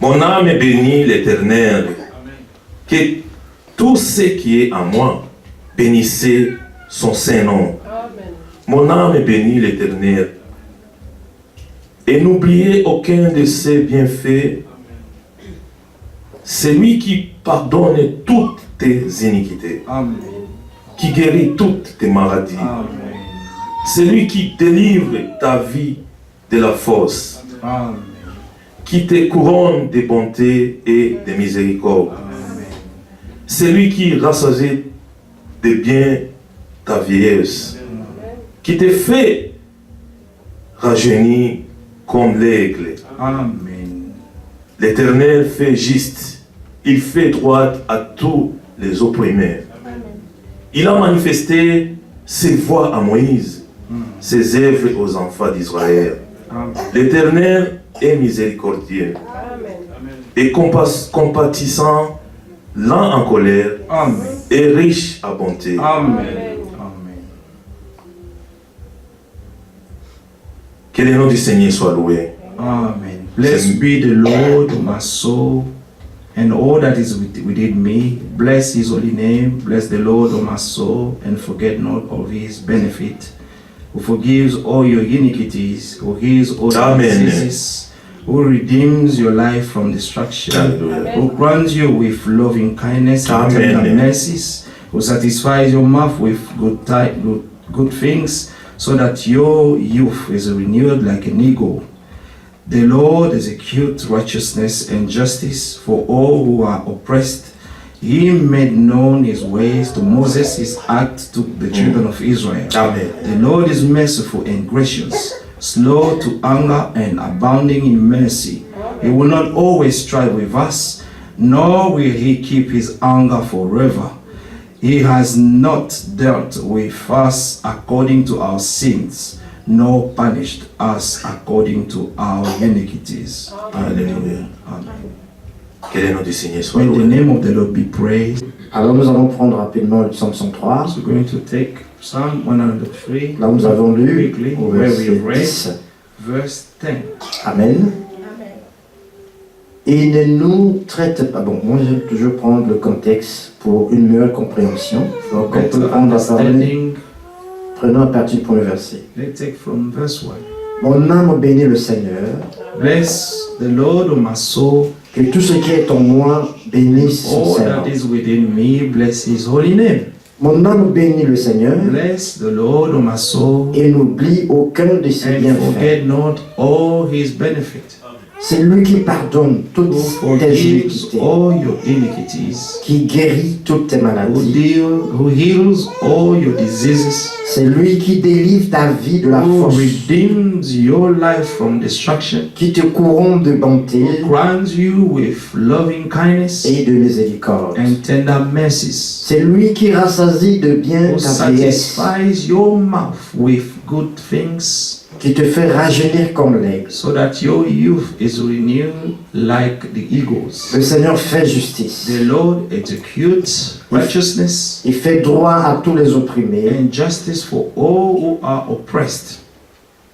Mon âme bénit l'Éternel. Que tout ce qui est en moi bénissez son saint nom. Mon âme bénit l'Éternel. Et n'oubliez aucun de ses bienfaits. C'est lui qui pardonne toutes tes iniquités. Amen. Qui guérit toutes tes maladies. Amen. C'est lui qui délivre ta vie de la force. Amen. Qui te couronne de bonté et de miséricorde. Amen. C'est lui qui rassasie de bien ta vieillesse. Qui te fait rajeunir comme l'aigle. Amen. L'Éternel fait juste. Il fait droit à tous les opprimés. Il a manifesté ses voies à Moïse, ses œuvres aux enfants d'Israël. L'Éternel est miséricordieux et compatissant, lent en colère. Amen. Et riche à bonté. Amen. Que le nom du Seigneur soit loué. Amen. Blessed be the Lord, my soul, and all that is within me. Bless his holy name. Bless the Lord, O my soul, and forget not of his benefit, who forgives all your iniquities, who heals all your diseases, who redeems your life from destruction, who grants you with loving kindness and tender mercies, who satisfies your mouth with good things, so that your youth is renewed like an eagle. The Lord executes righteousness and justice for all who are oppressed. He made known his ways to Moses, his act to the children of Israel. Amen. The Lord is merciful and gracious, slow to anger and abounding in mercy. He will not always strive with us, nor will he keep his anger forever. He has not dealt with us according to our sins, nor punished us according to our iniquities. Alléluia. Amen. Que le nom du Seigneur soit May the loué. name of the Lord be praised. Alors nous allons prendre rapidement le psaume 103. So we're going to take Psalm 103, Là où nous avons lu quickly, au where we verset read 10. verse 10. Amen. Et ne nous traite pas. Bon, moi j'aime toujours prendre le contexte pour une meilleure compréhension. Donc on peut Better prendre la parole. understanding. Prenons à partir du premier verset. Let's take from verse 1. Mon âme bénit le Seigneur, Bless the Lord, O my soul, que tout ce qui est en moi bénisse son all Saint that nom. is within me, bless his holy name. Mon âme bénit le Seigneur Bless the Lord, O my soul, et n'oublie aucun de ses and bienfaits. forget not all his benefits, C'est lui qui pardonne toutes who tes forgives iniquités, all your iniquities, qui guérit toutes tes maladies. who heals all your diseases, C'est lui qui délivre ta vie de la who force, redeems your life from destruction, qui te couronne de bonté grants you with loving kindness et de miséricorde. and tender mercies, C'est lui qui rassasie de bien who ta vieillesse, satisfies your mouth with good things, qui te fait rajeunir comme l'aigle. so that your youth is renewed like the eagles. Le Seigneur fait justice. The Lord executes righteousness Il fait droit à tous les opprimés. and justice for all who are oppressed.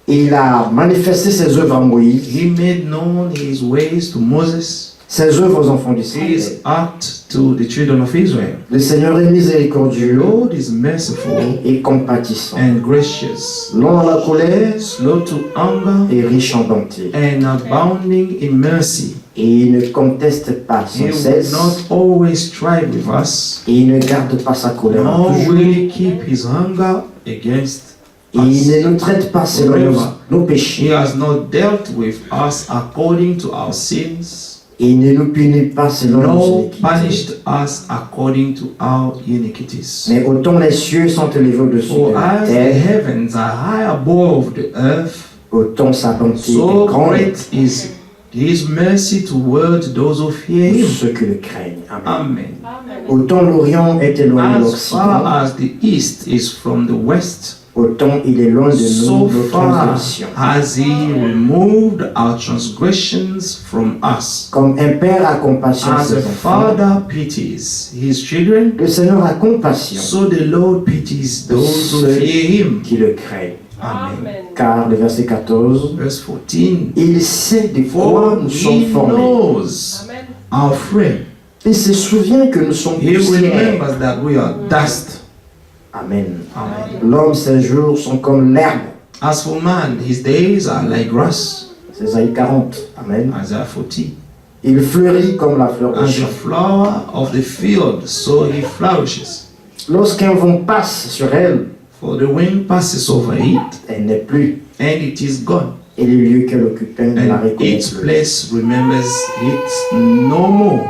Il a manifesté ses œuvres à Moïse, He made known his ways to Moses, ses œuvres aux enfants d'Israël. his act to the children of Israel. Le Seigneur est The miséricordieux Lord is merciful et compatissant, and gracious, lent à la colère slow to anger et riche en bonté. and abounding in mercy. Et il ne conteste pas He sans will cesse, not always strive with us, et il ne garde pas sa colère en nor toujours. will he keep his anger against Et il us. ne nous traite pas selon nos He péchés. has not dealt with us according to our sins, Et il ne nous punit pas selon nos nor iniquités. punished us according to our iniquities. Mais autant les cieux sont élevés au-dessus de For la as the terre, heavens are high above the earth, autant sa bonté est so grande great is his mercy towards those who fear pour him. ceux qui le craignent. Amen. Amen. Autant l'Orient est éloigné de As far l'Occident, as the east is from the west, autant il est loin de so nous nos far transgressions. has he removed our transgressions from us. Comme un père a compassion de As ses a enfants, father pities his children, le Seigneur a compassion so the Lord pities de those who ceux fear him. qui le craignent. Amen. Car le verset 14, Verse 14. il sait de quoi For nous sommes he formés. knows our frame. Il se souvient que nous sommes He poussière. remembers that we are dust. Amen. Amen. L'homme, ses jours sont comme l'herbe. As for man, his days are like grass. C'est Isaïe 40. Amen. Isaiah 40. Il fleurit comme la fleur au As the champ. flower of the field, so he flourishes. Lorsqu'un vent passe sur elle, For the wind passes over it, elle n'est plus. and it is gone. Et le lieu qu'elle occupait ne la And reconnaît its plus. place remembers it no more.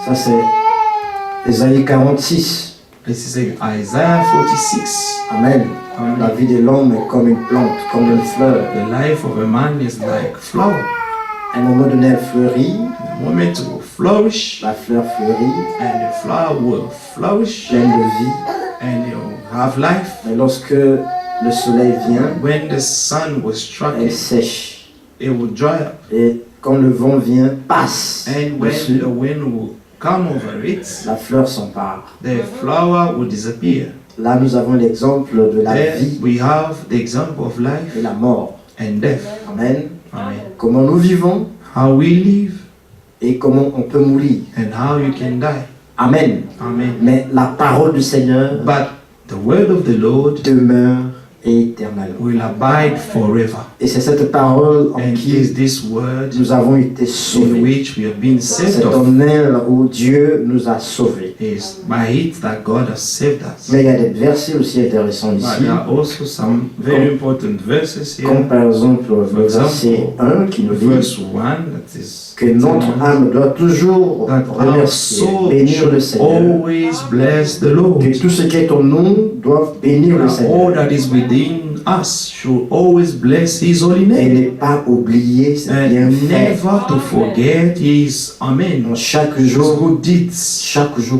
Ça, c'est Isaïe 46. This is Isaiah 46. Amen. Amen. La vie de l'homme est comme une plante, comme une fleur. The life of a man is like flower. À un moment donné, elle fleurit, The moment it will flourish, la fleur fleurit, and the flower will flourish, pleine de vie. and it will have life. Mais lorsque le soleil vient, When the sun will strike elle it, sèche. it will dry up. Et quand le vent vient, passe And when dessus, the wind will come over it, la fleur s'empare. the flower will disappear. Là, nous avons l'exemple de la There vie we have the example of et life la mort. and death. Amen. Amen. Comment nous vivons How we live et comment on peut mourir. and how you can die. Amen. Amen. Mais la parole du Seigneur But the word of the Lord demeure éternellement. will abide forever. Et c'est cette parole en And qui is this word nous avons été in sauvés. which we have been saved C'est of. en elle où Dieu nous a sauvés. Is by it that God has saved us. Mais il y a des versets aussi intéressants But ici, there are also some very important verses comme here. par exemple For le verset example, 1 qui nous dit verse 1 that is que notre âme doit toujours that our remercier, soul bénir should le Seigneur. always bless the Lord. Que tout ce qui est en nous doit bénir le All Seigneur. that is within us should always bless His holy Et name. ne pas oublier ses And bienfaits. never to forget His Amen. Donc, chaque His jour, good deeds.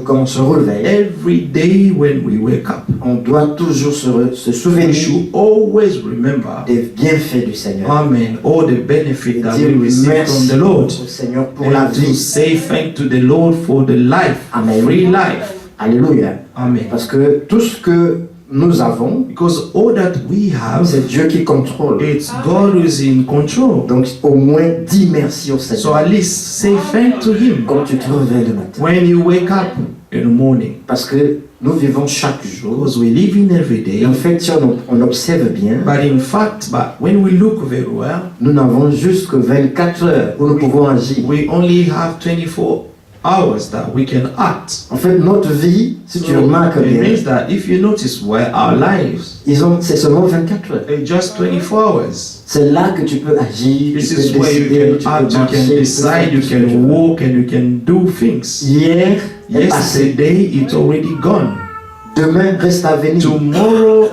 quand on se réveille, Every day when we wake up, on doit toujours se we souvenir should always remember, des bienfaits du Seigneur. Amen, all the benefit Et that dire we receive from the Lord. merci au Seigneur pour la And to vie. say thank to the Lord for the life, Amen. free life. Alléluia. Amen. Parce que tout ce que nous avons, Because all that we have, c'est Dieu qui contrôle. it's God who is in control. Donc au moins dis merci au So Seigneur. at least say thank to Him Quand tu te réveilles le matin. when you wake up in the morning. Parce que nous vivons chaque jour. Because we live in every Et day. en fait, si on observe bien, But in fact, when we look very well, nous n'avons juste que 24 heures où nous pouvons agir. we only have 24 hours that we can act. En fait, notre vie, si tu remarques It bien, means that if you notice where our lives c'est seulement 24 heures. are just 24 hours. C'est là que tu peux agir, This tu peux is where you décider, can tu act, peux you marcher, can tu peux decide, faire you tout ce que tu can veux. walk, and you can do things. Hier est passé. Yesterday, it's already gone. Demain reste à venir. Tomorrow,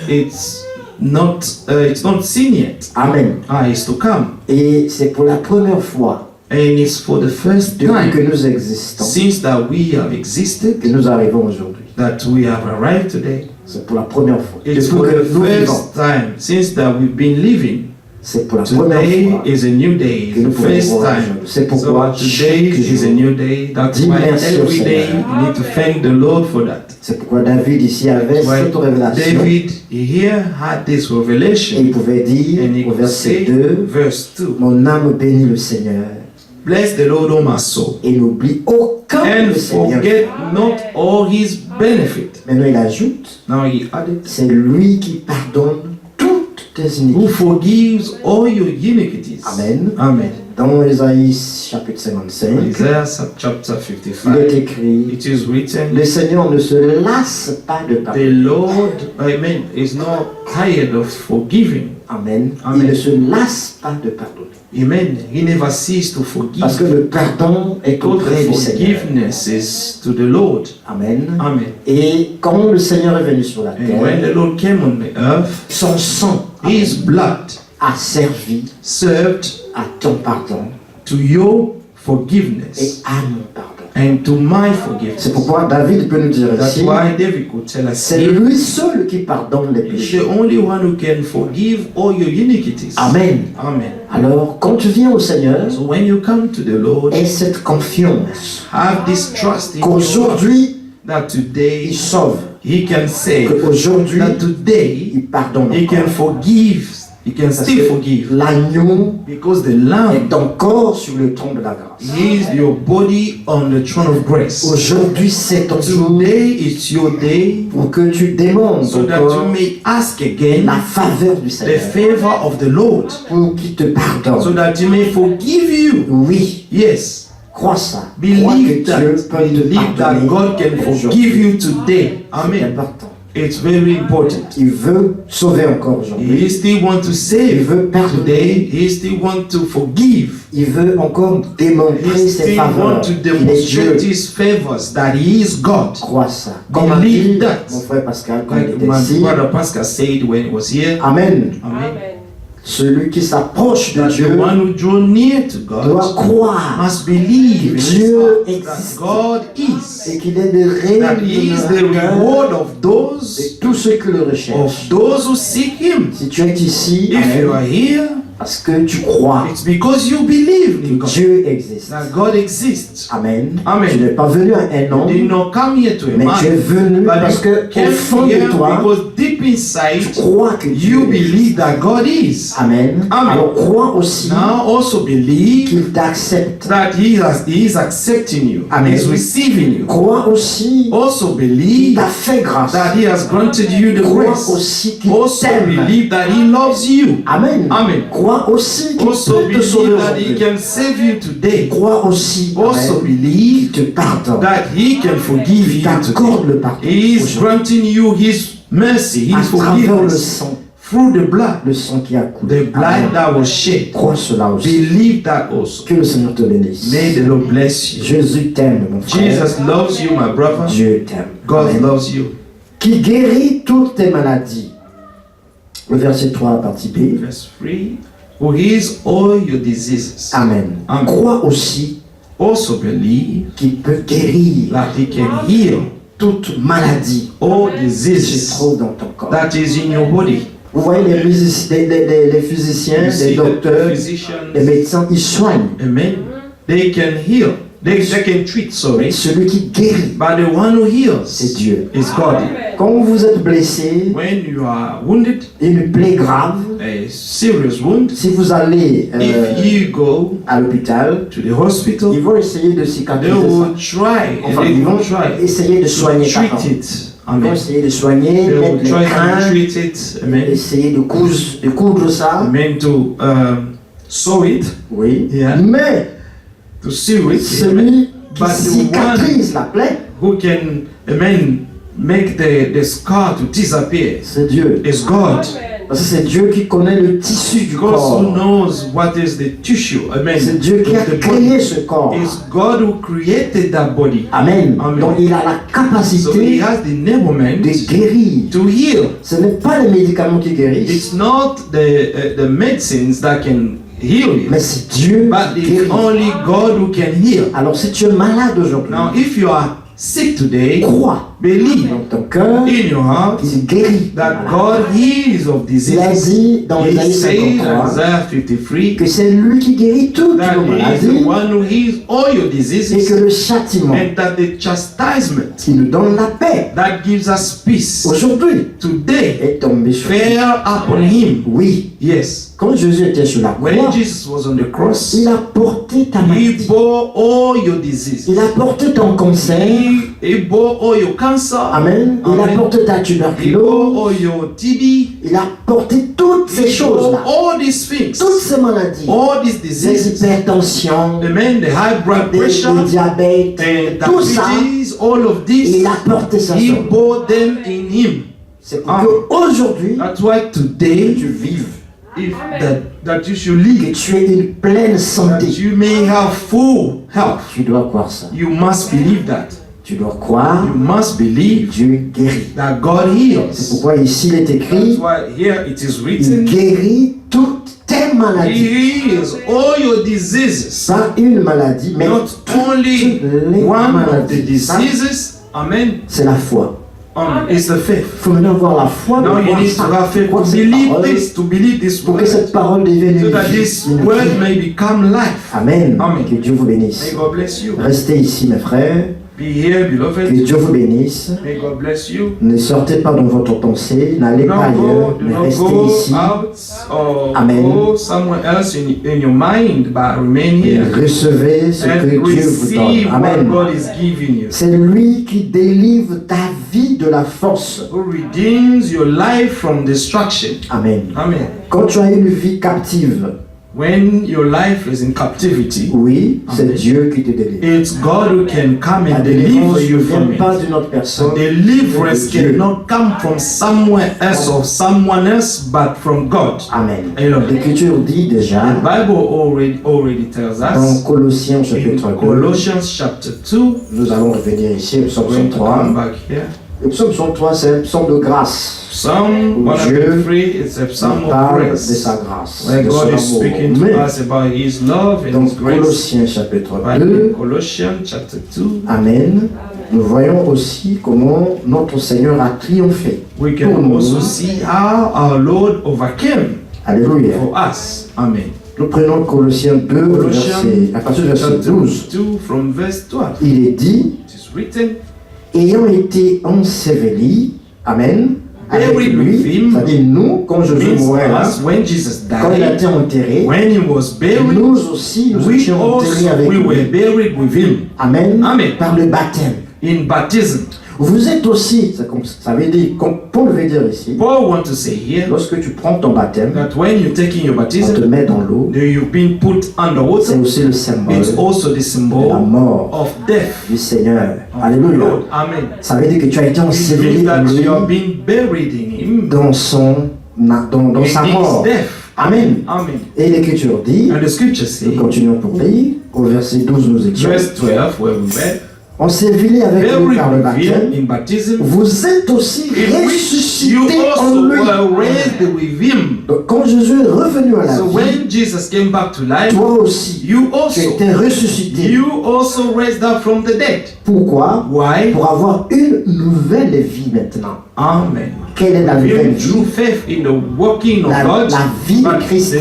it's not seen yet. Amen. It's to come. Et c'est pour la première fois And it's for the first depuis que time nous existons since that we have existed que nous arrivons aujourd'hui. that we have arrived today. C'est pour la première fois. It's Depuis for que the nous vivons, first time since that we've been living. c'est pour la première Today fois is a new day, que nous the pouvons first voir time. aujourd'hui. C'est So pourquoi today chaque is a jour, new day. That's dis why merci au every day Seigneur. you need to thank the Lord for that. c'est pourquoi David ici avait Why cette révélation David here had this et revelation, il pouvait dire and he au could verset say, 2, verse 2, mon âme bénit le Seigneur bless the Lord, O my soul, et n'oublie aucun and de ses bienfaits. forget not all his benefit. Maintenant il ajoute, Now he added, c'est lui qui pardonne toutes tes who iniquités. forgives all your iniquities. Amen. Amen. Dans Ésaïe chapitre 55, Isaiah chapter il est 55, écrit, it is written, le Seigneur ne se lasse pas de the pardonner. Lord, amen, is not tired of forgiving. Amen. Amen. Il ne se lasse pas de pardonner. Amen. He never ceases to forgive. Parce que le pardon est Because auprès the du Seigneur. forgiveness is to the Lord. Amen. Amen. Et quand le Seigneur est venu sur la And when terre, the Lord came on the earth, son sang His blood a servi served à ton pardon to your et forgiveness à mon pardon. and to my C'est forgiveness. pourquoi David peut nous dire That's ici, why David could tell us, c'est lui seul qui pardonne les He's péchés. the only one who can forgive all your iniquities. Amen. Amen. Alors, quand tu viens au Seigneur, So when you come to the Lord, aie cette confiance have this trust in God qu'aujourd'hui, that il today sauve, He can say qu'aujourd'hui, that today il pardonne He can encore. forgive. He can Parce still que forgive. l'agneau Because the Lamb est encore sur le trône de la grâce. is your body on the throne of grace. Aujourd'hui, c'est ton jour Today is your day pour que tu demandes so that encore you may ask again la faveur du the Seigneur favor of the Lord pour qu'il te so pardonne. that He may forgive you. Oui, Yes. crois ça. Crois que Believe Dieu that. peut te Believe that pardonner. God can forgive aujourd'hui. you today. C'est Amen. important. It's very important. Il veut sauver encore aujourd'hui. He still want to Il save veut pardonner. today. He still want to forgive. Il veut encore démontrer He ses still faveurs. want to Il est Dieu. demonstrate His favors that He is God. Crois ça. Comme a Believe dit that. mon frère Pascal quand il Like était my ici. brother Pascal said when he was here. Amen. Amen. Celui qui s'approche de That Dieu the one who draw near to doit God croire must believe in his Dieu heart that existe. God et is. qu'il est le That He is the reward of those de tous ceux qui le recherchent. who seek Him. Si tu es ici, If you amen, are here, parce que tu crois it's because you believe in que God. Dieu existe. That God exists. Amen. Amen. Tu n'es pas venu à un You homme, did not come here to a mais tu es man, venu but parce you que au came fond here de toi, because deep tu inside crois que Dieu you existe. believe that God is. Amen. Amen. Alors crois aussi Now also believe qu'il t'accepte. that He is accepting you. Amen. He is receiving you. Crois aussi Also qu'il believe t'a fait grâce. that He has granted you the Crois grace. aussi qu'il Also t'aime. believe that He loves you. Amen. Amen. Crois aussi qu'il Also peut te sauver believe that He aujourd'hui. can save you today. Crois aussi Also amen, believe qu'il te pardonne. that He can forgive Il you t'accorde today. le pardon. He is aujourd'hui. granting you His mercy, À His travers le forgiveness sang, through the blood. le sang qui a coulé. The blood Amen. that was shed. Crois cela aussi. Believe that also. Que le Seigneur te bénisse. May the Lord bless you. Jésus t'aime, mon frère. Jesus loves you, my brother. Dieu t'aime. God Amen. loves you. Qui guérit toutes tes maladies. Le verset 3, partie B. Verse 3. Who heals all your diseases. Amen. Amen. Crois aussi Also believe qu'il peut guérir that He can heal toute maladie all qui se diseases trouve dans ton corps. that is in your body. Vous voyez les physiciens, You les see the docteurs, les physicians. médecins, ils soignent. Amen. They can heal. They can treat, sorry. Celui qui guérit, But the one who c'est heals Dieu. is God. Quand vous êtes blessé, When you are wounded, une plaie grave, a serious wound, si vous allez if you go à l'hôpital, to the hospital, ils vont essayer de they cicatriser will ça. try and Enfin, they ils vont will try essayer de to soigner ça. treat it. Ils vont Amen. essayer de soigner, They will mettre les try to crins, treat it. Amen. essayer de coudre ça. Amen. To sew it, Oui. Yeah. Mais to sew it. celui qui But the cicatrise la plaie, Who can, amen, make the scar to disappear c'est Dieu. is God. Parce que c'est Dieu qui connaît le tissu du God who corps. knows what is the tissue. Amen. C'est Dieu qui a of the créé body. ce corps. It's God who created that body. Amen. Amen. Donc il a la So He capacité has the enablement de guérir. to heal. Ce n'est pas les médicaments qui guérissent, It's not the medicines that can heal you, mais c'est Dieu but qui it's guérit. only God who can heal. Alors si tu es malade aujourd'hui, Now, if you are sick today, crois believe dans ton cœur in your heart qu'il guérit. that Voilà. God heals of Il a diseases. dit dans He Isaïe says in 53 Isaiah 53 que c'est lui qui guérit toutes that nos He is maladies the one who heals all your et que diseases, le châtiment and that the chastisement qui nous donne la paix that gives us peace aujourd'hui today est tombé sur lui. fell upon Him. Oui, Yes. quand Jésus était sur la croix, When Jesus was on the cross, il a porté ta He maladie. bore all your diseases. Il a porté ton cancer. He bore all your cancer. Amen. Il a Amen. porté ta He tuberculose. bore all your TB. Il a porté toutes ces He bore choses-là. all these things. Toutes ces maladies. All these Ces diseases. hypertensions, Amen. The high blood des pressure diabètes, and tout ça, diabetes, all of il this. a porté ça He sur lui. bore them in Him. C'est pour qu'aujourd'hui, That's why que today, tu vives, if that you should que live, tu aies une pleine that santé. you may have full health. Tu dois croire ça. You must believe that. Tu dois croire You must que believe Dieu guérit. that God C'est heals. pourquoi ici il est That's écrit, why here it is il written, guérit toutes tes maladies. He heals all your diseases. Pas une maladie, mais Not only toutes les one of the maladies. Ça, diseases. Amen. c'est la foi. It's the faith. Il faut maintenant avoir la foi de Now you croire need to ça. have faith Croire to cette believe parole, this, to believe this pour que word, cette parole devienne so une that vie, this une word vie. may become life. Amen. Amen. Que Dieu vous bénisse. May God bless you. Restez ici, mes frères. Be here, Que beloved. Dieu vous bénisse. May God bless you. Ne sortez pas dans votre pensée, n'allez pas ailleurs, Do mais not restez go ici. out or Amen. go somewhere else in your mind, but remain Et here recevez ce que and Dieu vous donne. receive what Amen. God is giving you. C'est lui qui délivre ta vie de la force. Who redeems your life from destruction. Amen. Amen. Quand tu as une vie captive, When your life is in captivity, oui, c'est Amen. Dieu qui te délivre. it's God who can come La and délivrance deliver ne you from vient pas it. d'une autre personne. Deliverance c'est de Dieu. cannot come from somewhere else or someone else, but from God. Amen. Amen. L'Écriture dit déjà The Bible already tells dans us Colossiens in chapitre 2, Colossians chapter 2, nous allons revenir ici au psaume we're going to 103. come back here. Le psaume 103, c'est un psaume de grâce. Psalm Dieu 103 is a psalm Il of parle de grace, sa grâce, where de son God is amour. speaking to Mais us about His love and dans His grace. Colossiens chapitre But 2, in Colossians chapter 2, Amen, nous voyons aussi comment notre Seigneur a triomphé we pour can nous. also see how our Lord overcame Alléluia. for us. Amen. Nous prenons Colossiens 2, à partir du verset Chapter 12. 2 from verse 12. Il est dit, It is written, ayant été enseveli, Amen, avec Buried lui, with him c'est-à-dire nous, quand Jésus means mourait là, us, when Jesus quand il a died, été enterré, when He was buried, nous aussi, nous we étions enterrés also avec we were lui. buried with Him Amen, Amen. par le baptême. in baptism. Vous êtes aussi, ça veut dire, comme Paul veut dire ici, Paul wants to say here lorsque tu prends ton baptême, that when you're taking your on te baptism, met dans l'eau, you've been put under c'est water. aussi le symbole It's also the de la symbol mort of death. du Seigneur. of Alléluia. Lord. Amen. Ça veut dire que tu as été It means enseveli en that lui you have been buried in Him dans dans sa in mort. His death. Amen. Amen. Et l'Écriture dit, And the scripture says, nous continuons pour lire, au verset 12 nous étions, verse 12, where we read, enseveli avec lui buried par le with Him baptême, in baptism, vous êtes aussi in which you ressuscités en also lui. were raised with Him. Donc quand Jésus est revenu à la So vie, when Jesus came back to life, toi aussi, you tu also étais ressuscité. raised up from the dead. Pourquoi? Why? Pour avoir une nouvelle vie maintenant. Amen. Quelle est la nouvelle Having vie? true faith in the working of La God, vie de but Christ.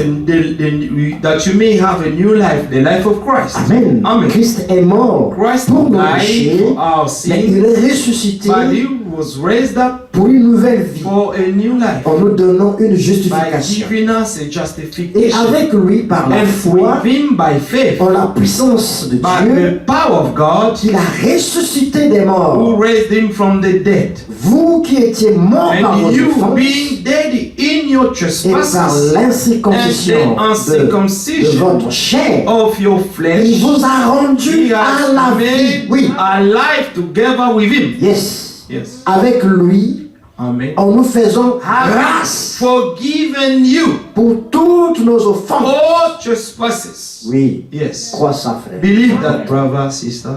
that you may have a new life, the life of Christ. Amen. Amen. Christ est mort Christ pour nos died péchés, for our mais il sins, est ressuscité but He was raised up pour une nouvelle vie, for a new life en nous donnant une by justification. giving us a Et justification. avec lui, par la And foi, with Him by faith, en la puissance de by Dieu, the power of God, qu'il a ressuscité des who morts. raised Him from the dead. Vous qui étiez morts par vos And you offenses being dead in your et par trespasses l'incirconcision and de uncircumcision votre chair, of your il flesh, vous a rendu He à la has vie. made Oui. alive together with Him. Yes. Yes. Avec lui, Amen. en nous faisant Having grâce forgiven you pour toutes nos offenses. all trespasses. Oui, Yes. crois ça, frère. Believe that, brother, sister.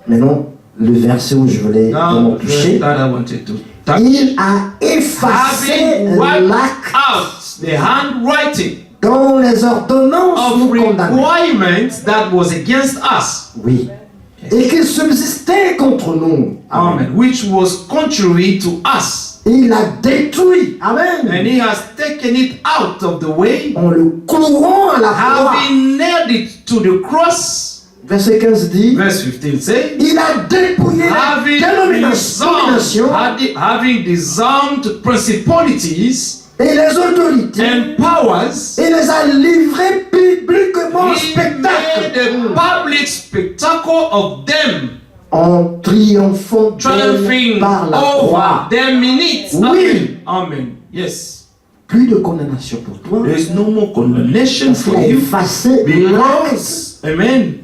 Maintenant, le verset où je voulais Now, vraiment toucher, that I wanted to touch. il a effacé Having wiped l'acte out the handwriting dans les ordonnances of nous condamnaient. requirements that was against us. Oui. Et qu'il subsistait contre nous. Amen. Amen. Which was contrary to us. Et il a détruit. Amen. And He has taken it out of the way, En le clouant à la croix. having nailed it to the cross. Verset 15 dit, Verse 15 says, il a dépouillé les dominations having disarmed principalities et les autorités and powers, et les a livrés publiquement au He spectacle. made a public spectacle of them, En triomphant triumphing par la over croix. them in it. Oui. Amen. Amen. Yes. Plus de condamnation pour toi. There is no more condemnation Parce qu'il for a you effacé l'acte because, amen,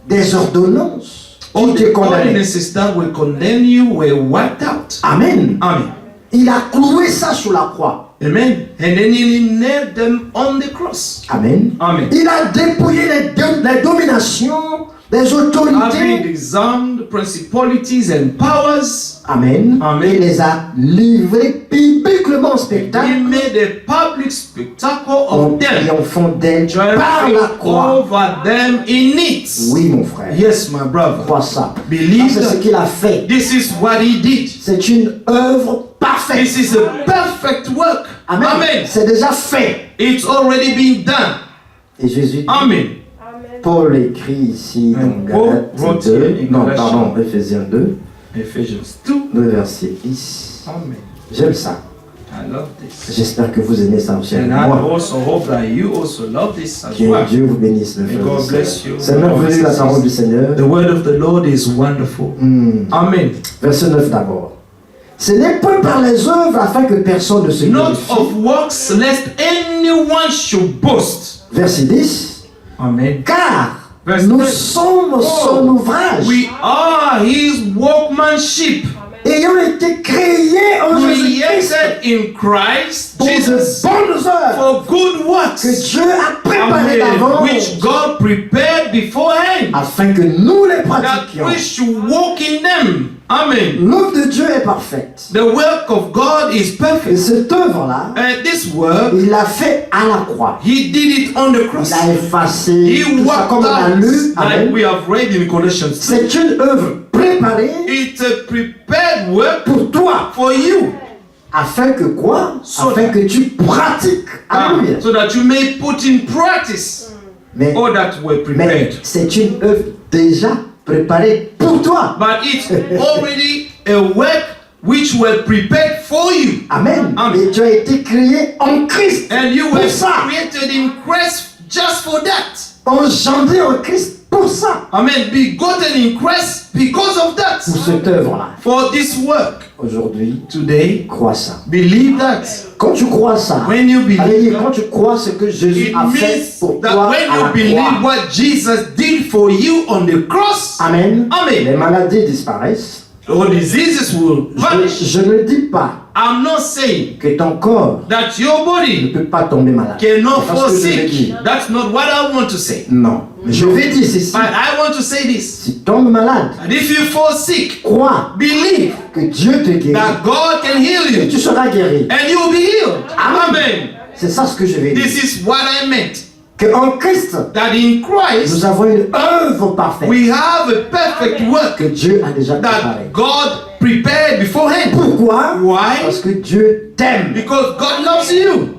des ordonnances all qui te the condamnaient. ordinances that will condemn you were wiped out. Amen. Amen. Il a cloué ça sur la croix. Amen. And then He nailed them on the cross. Amen. Amen. Il a dépouillé les dominations, les Having autorités. disarmed principalities and powers, Amen. Amen. Et les a livrés publiquement au He spectacle made a public spectacle en of them, triomphant d'elle par triumphing la croix. over them in it. Oui, mon frère. Yes, my brother. Crois ça. Believe Ça, c'est ce that. qu'il a fait. This is what He did. C'est une œuvre parfaite. This is a perfect work. Amen. Amen. C'est déjà fait. It's already been done. Et Jésus dit, Amen. Paul écrit ici dans Paul wrote Galates 2, here in non, Galatians. pardon, Éphésiens 2, Ephesians 2. le verset 10. Amen. J'aime ça. I love this. J'espère que vous aimez ça aussi avec And I moi. also hope that you also love this as Que well. Dieu vous bénisse, mes May frères et God sœurs. bless you. C'est merveilleux la parole du Seigneur. The word of the Lord is wonderful. Amen. Verset 9 d'abord. Ce n'est point par les œuvres afin que personne ne se Not glorifie. of works, lest anyone should boast. Verset 10. Amen. Car Verset nous 10. sommes son ouvrage, We are his workmanship, ayant été créés en Jésus-Christ created in Christ pour de Jesus bonnes œuvres for good que works, Dieu a préparées d'avance which God prepared beforehand, afin que nous les that pratiquions. we should walk in them. Amen. L'œuvre de Dieu est parfaite. The work of God is Et perfect. cette œuvre-là, And this work, il l'a fait à la croix. he did it on the cross. Il a effacé He tout ça worked comme on a out, lu. like Amen. we have read in Colossians 2. C'est une œuvre préparée It's a prepared work pour toi. for you, Afin que quoi? So Afin que tu pratiques. Alléluia. so that you may put in practice Mais, all that were mais prepared. c'est une œuvre déjà préparée pour toi. But it's already a work which were prepared for you. Amen. Amen. Et tu as été créé en Christ. And you Pour were ça. created in Christ just for that. Engendré en Christ pour ça. Amen. Begotten in Christ because of Pour that. cette œuvre-là. For this work. Aujourd'hui, Today, crois ça. believe that. Quand tu crois ça, When you believe allez, that, quand tu crois ce que Jésus it a fait means pour that toi when à you la believe croix. what Jesus did for you on the cross, Amen. Amen. Les maladies disparaissent. all diseases will vanish. Je ne dis pas I'm not saying que ton corps that your ne body peut pas tomber malade. cannot C'est pas fall ce que je vais sick. dire. That's not what I want to say. Non. Je vais dire ceci. But I want to say this. Si tu tombes malade, And if you fall sick, crois believe que Dieu te guérit that God can heal et you tu seras guéri. and you will be healed. Amen. C'est ça ce que je vais dire. This is what I meant. Que en Christ, That in Christ, nous avons une œuvre parfaite we have a perfect work que Dieu a déjà préparée. that God prepared beforehand. Pourquoi? Why? Parce que Dieu t'aime Because God loves you.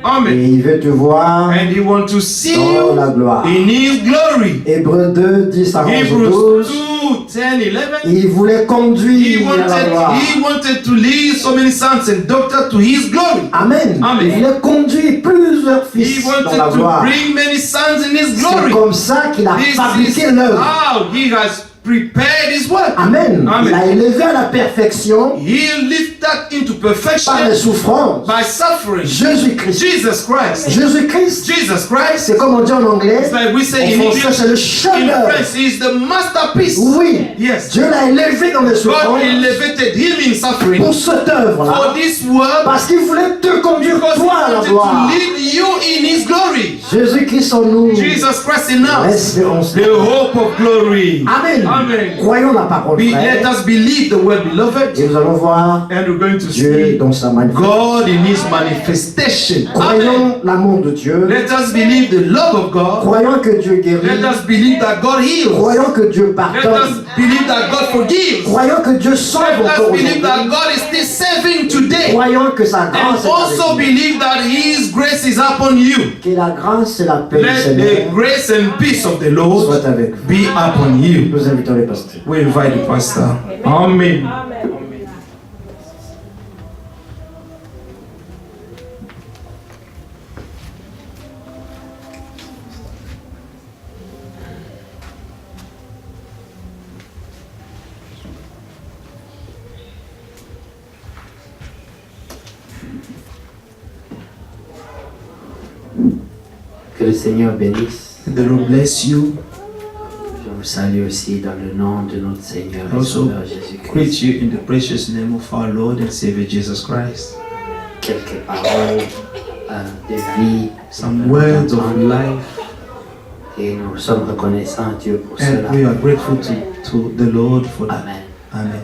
et Amen. il veut te voir And He wants to see dans la you gloire. in His glory. Hébreux 2, 10 à 11, Hebrews 12. 2, 10, 11. Il voulait conduire à la gloire. He wanted to lead so many sons and daughters to His glory. Amen. Amen. Il voulait conduire plusieurs He fils dans wanted la to gloire. bring many sons in His C'est glory. comme ça qu'il a This fabriqué is l'œuvre. how He has prepared His work. Amen. Amen. Il a élevé à la perfection He lifted that into par les perfection souffrances. by suffering. Jésus-Christ. Jesus Christ. Jésus-Christ, Jesus Christ. c'est comme on dit en anglais. It's like we say En in français, English. c'est le In chef-d'œuvre. French, He is the masterpiece. Oui. Yes. Dieu l'a élevé dans les God souffrances elevated Him in suffering pour cette for œuvre-là. this work Parce qu'il voulait te conduire because He toi à la wanted gloire. to lead you in His glory. Jésus-Christ en nous. Jesus Christ in us, L'espérance. the hope of glory. Amen. Amen. Croyons la parole, Let frère. us believe the word, beloved, Et nous allons voir and we're going to Dieu see dans sa manifestation. God in His manifestation. Amen. Croyons l'amour de Dieu. Let us believe the love of God. Croyons que Dieu guérit. Let us believe that God heals. Croyons que Dieu Let us pardonne. believe that God forgives. Croyons que Dieu sauve Let us encore believe that aujourd'hui. God is still saving today. Croyons que sa And grâce est also avec nous. believe that His grace is upon you. Que la grâce et la paix du Let the Seigneur grace and peace of the Lord soient avec vous. be upon you. Nous invitons les pasteurs. We invite the pastor. Amen. Que le Seigneur bénisse. The Lord bless you. Je vous salue aussi dans le nom de notre Seigneur et Also Sauveur greet Jésus-Christ. you in the precious name of our Lord and Savior Jesus Christ. Quelques paroles de vie. Some words of life, Et nous sommes reconnaissants à Dieu pour and we cela. are grateful to the Lord for that. Amen. Amen.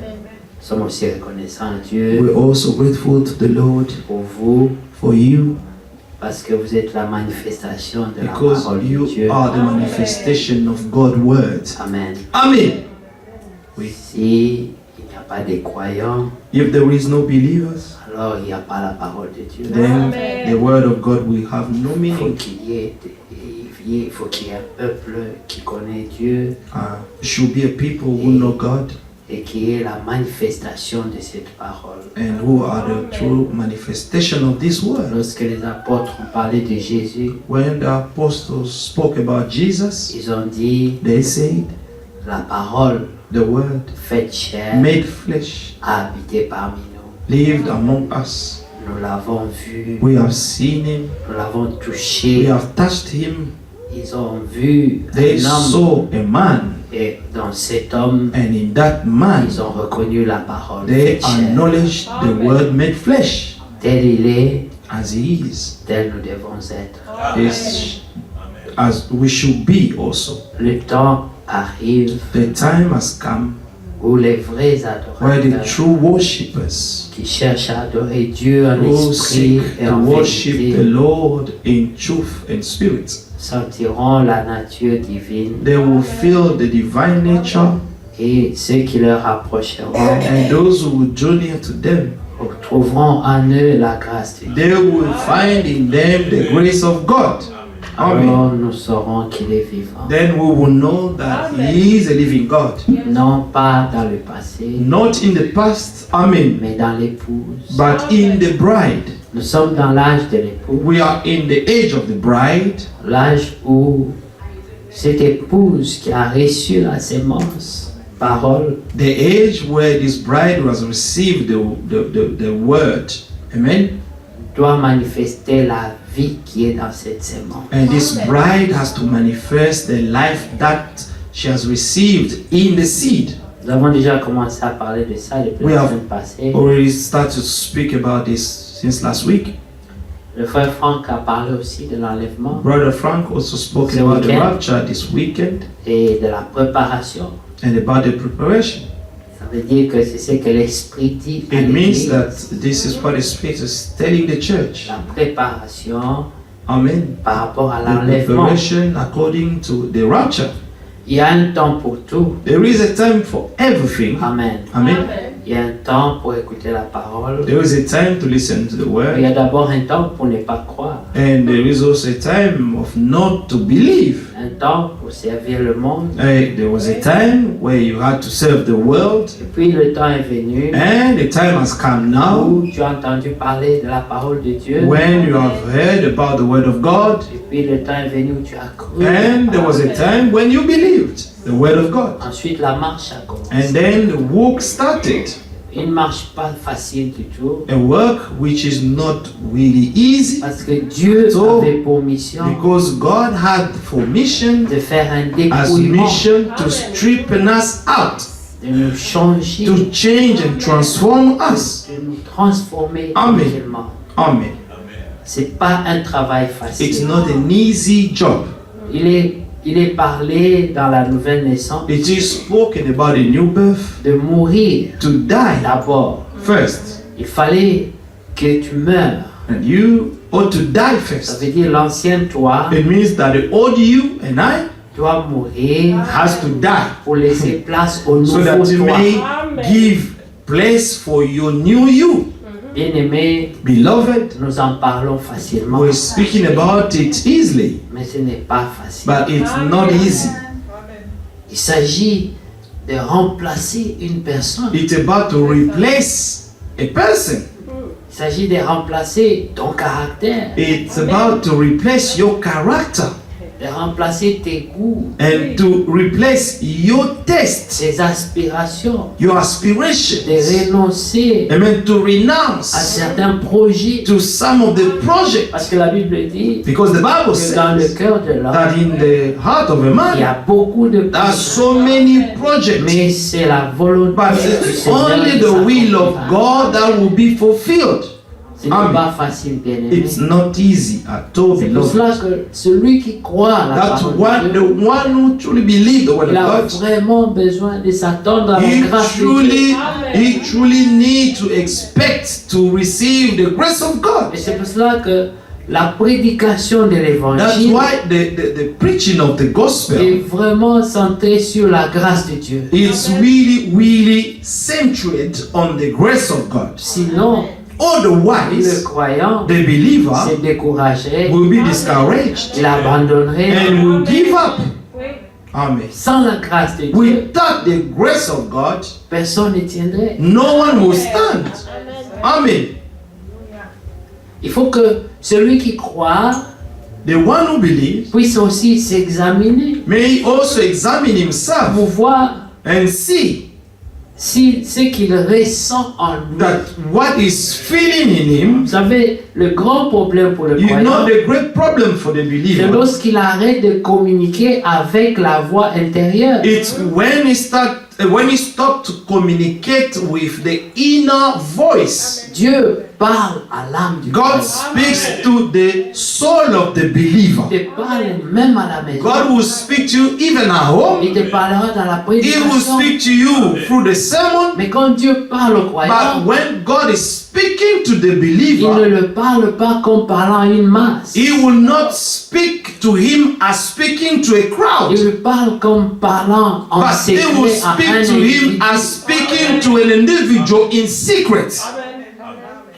Nous sommes aussi reconnaissants à Dieu We're also grateful to the Lord pour vous for you parce que vous êtes la manifestation de la because parole de you Dieu. are the manifestation of God's word. Amen. Amen. Si il n'y a pas de croyants, If there is no believers, alors il n'y a pas la parole de Dieu. then the word of God will have no Il faut meaning. qu'il y ait il faut qu'il y ait un peuple qui connaît Dieu should be a people who know God et qui est la manifestation de cette parole. and who are the true manifestation of this word. Lorsque les apôtres ont parlé de Jésus, When the apostles spoke about Jesus, ils ont dit they said, la parole the word faite chair made flesh, a habité parmi nous. lived among us. Nous l'avons vu, We have seen him, nous l'avons we touché. have touched him. Ils ont vu They un homme saw a man, et dans cet homme, and in that man, ils ont reconnu la parole they faite chair. acknowledged the word made flesh. Tel il est, As he is, tel nous devons être. as we should be also. Le temps arrive The time has come où les vrais where the adorateurs true worshippers qui cherchent à adorer Dieu en who esprit seek et to en worship the vérité Lord in truth and spirit, sentiront la nature divine they will feel the divine nature, et ceux qui leur approcheront and those who will draw near to them, trouveront en eux la grâce de Dieu. they will find in them the grace of God. Amen. Alors nous saurons qu'il est vivant, Then we will know that He is a living God. non pas dans le passé, Not in the past, amen, mais dans l'épouse. but in the bride. Nous sommes dans l'âge de l'épouse, We are in the age of the bride, l'âge où cette épouse qui a reçu la sémence, parole, the age where this bride was received the word. Amen. doit manifester la vie qui est dans cette sémence. And this bride has to manifest the life that she has received in the seed. Nous avons déjà commencé à parler de ça depuis We la have semaine passée. already started to speak about this since last week. Le frère Franck a parlé aussi de l'enlèvement Brother Frank also spoke This about the weekend. rapture this weekend et de la préparation. and about the preparation. Ça veut dire que c'est ce que l'Esprit dit à It means l'Église. that this is what the Spirit is telling the church. La préparation Amen. par rapport à The l'enlèvement. preparation according to the rapture. Il y a un temps pour tout. There is a time for everything. Amen. Amen. Il y a un temps pour écouter la parole. There is a time to listen to the Il y word, a d'abord un temps pour ne pas croire. and there is also a time of not to believe. Un temps pour servir le monde. There was a time where you had to serve the world, Et puis le temps est venu and the time has come now où tu as entendu parler de la parole de Dieu. when you have heard about the word of God, Et puis le temps est venu où tu as cru. and there was a time when you believed the word of God. Ensuite, la marche a commencé. And then the work started. Une marche pas facile du tout. A work which is not really easy, Parce que Dieu So, avait pour mission because God had for mission, de faire un as dépouillement, mission to straighten us out, de nous changer, to change and transform us. de nous transformer Amen. réellement. Amen. C'est pas un travail It's facile. not an easy job. Il est parlé dans la nouvelle naissance It is spoken about a new birth, de mourir to die d'abord. first, Il fallait que tu meurs. and you ought to die Ça first. veut dire l'ancien toi It means that the old you and I doit mourir has to die pour laisser place au so nouveau that you toi. may give place for your new you. Bien-aimés, Beloved, nous en parlons facilement, we're speaking about it easily, mais ce n'est pas facile. but it's not easy. Il s'agit de remplacer une personne. It's about to replace a person. Il s'agit de remplacer ton caractère, It's about to replace your character de remplacer tes goûts, and to replace your taste, tes aspirations, your de aspirations. renoncer Amen. To à renounce certains projets. to some of the projects. Parce que la Bible dit Because the Bible que dans le says cœur de l'homme, that in the heart of a il y man, a beaucoup de there are projets. so many projects. Mais c'est la volonté But du it's Seigneur only qui the will of s'accomplira. God that will be fulfilled. Ce n'est Amen. pas facile, bien aimé. It's not easy at all, C'est pour cela beloved. que celui qui croit à la That's parole what de the Dieu, one who truly believes the word il a of God, vraiment besoin de s'attendre à la he grâce de Dieu. truly need to expect to receive the grace of God. Et c'est pour cela que la prédication de That's l'évangile why the preaching of the est gospel, vraiment centrée sur la grâce de Dieu. it's really centered on the grace of God. Sinon, the Le wise, croyant the believer, se découragerait, will be discouraged il abandonnerait. and will give up. Amen. Sans la grâce de Dieu, Without the grace of God, personne ne tiendrait. no one will stand. Amen. Il faut que celui qui croit The one who believes puisse aussi s'examiner may also examine himself pour voir and see si ce qu'il ressent en lui. that what is feeling in him, Vous savez, le grand problème pour le you know, croyant, the great problem for the c'est believer, lorsqu'il arrête de communiquer avec la voix intérieure. it's when he stop to communicate with the inner voice. Dieu parle à l'âme du God croyant. speaks to the soul of the believer. Il te parle même à la maison. God will speak to you even at home. Il te parlera dans la He will prédication. speak to you through the sermon. Mais quand Dieu parle au But croyant, when God is speaking to the il ne believer, le parle pas comme parlant à une masse. He will not speak to him as speaking to a Il crowd. lui parle comme parlant en But he will secret à un speak to him individu. as speaking to an individual in secret.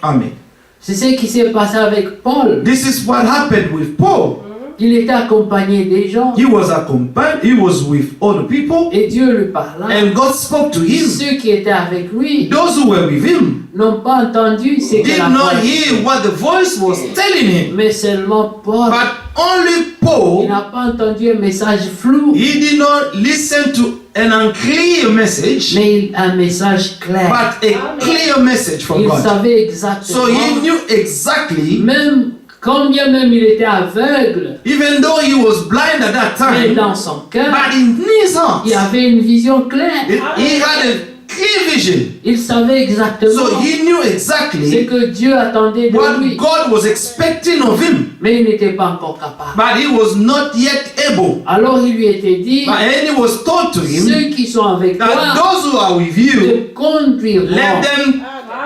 Amen. C'est ce qui s'est passé avec Paul. This is what happened with Paul. Il était accompagné des gens He was accompanied, he was with other people, et Dieu lui parla. and God spoke to him. Ceux qui étaient avec lui Those who were with him n'ont pas entendu ce que did la not voix hear what the voice was telling him. mais seulement Paul. But only Il Paul, n'a pas entendu un message flou, he did not listen to an unclear message, mais un message clair. but a clear message from Il God. savait So exactement, he knew exactly, même combien même il était aveugle, even though he was blind at that mais time, dans son cœur, but in his heart, il avait une vision claire. he had a clear vision. Il savait exactement So he knew ce exactly que Dieu attendait de what lui, God was expecting of him, mais il n'était pas encore capable. but he was not yet able. Alors il lui était dit, And he was told to him ceux qui sont avec that toi those who are with you, te conduiront. let them,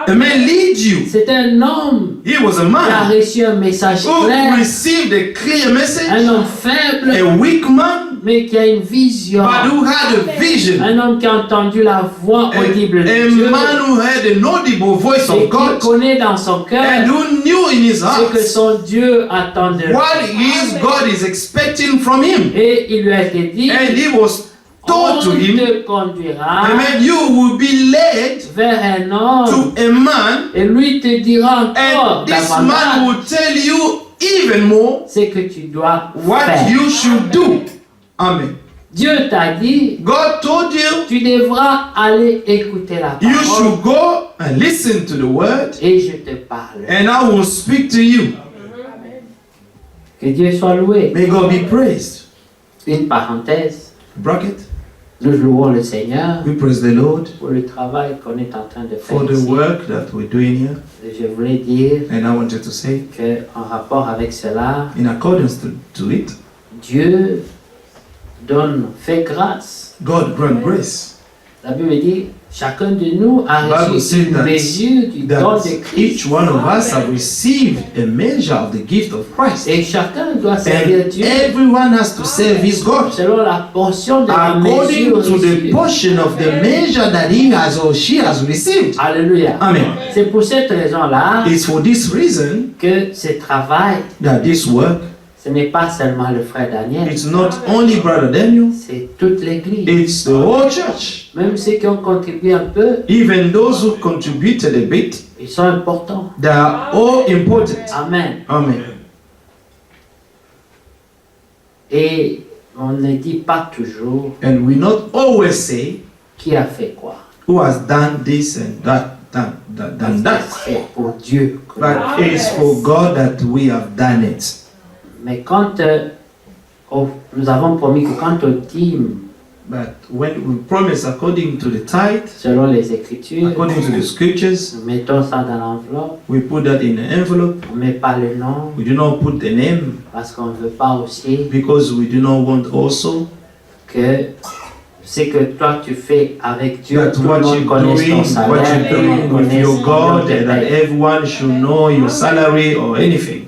the man lead you. C'est un homme He was a qui a man reçu un message who clair, received a clear message, un homme faible, a weak man, mais qui a une vision, but who had a vision, un homme qui a entendu la voix audible de a Dieu man who had an audible voice et of qui God, connaît dans son cœur and who knew in his ce heart que son Dieu attend de lui. what his God is expecting from him. Et il lui a été dit, And he was on told to him, te conduira amen, you will be led vers un homme to a man, et lui te dira encore and this man davantage will tell you even more ce que tu dois what faire. you should do. Amen. Dieu t'a dit, God told you tu devras aller écouter la you parole should go and listen to the word, et je te parle. and I will speak to you. Que Dieu soit loué. May God be praised. Une parenthèse, Bracket. nous louons le Seigneur We praise the Lord pour le travail qu'on est en train de faire for the ici. work that we're doing here. Et je voulais dire And I wanted to say, qu'en rapport avec cela, in accordance to it, Dieu fait grâce. God grant grace. La Bible dit, chacun de nous a Bible reçu says une that- mesure du don That de Christ. each one of us have received a measure of the gift of Christ. Et chacun doit servir And Dieu everyone has to serve his God selon la portion de la according mesure to the reçue. portion of the measure that he has or she has received. Alléluia. Amen. C'est pour cette raison-là It's for this reason que ce travail, that this work, ce n'est pas seulement le frère Daniel, it's not only Brother Daniel, c'est toute l'Église. it's the whole church. Même ceux qui ont contribué un peu, Even those who contributed a bit, ils sont importants. they are all important. Amen. Amen. Et on ne dit pas toujours And we not always say qui a fait quoi. who has done this and done that. C'est pour Dieu. que But it's for God that we have done it. Mais quand nous avons promis que quand on dîme, But when we promise according to the tithe, selon les Écritures, according to the scriptures, nous mettons ça dans l'enveloppe, we put that in an envelope. on ne met pas le nom We do not put the name parce qu'on ne veut pas aussi because we do not want also que ce que toi tu fais avec Dieu, that tout le what monde you're connaisse ton doing, salaire, what tout you're le doing monde with connaisse your ton God, nom de and that paye. everyone should know your salary or anything.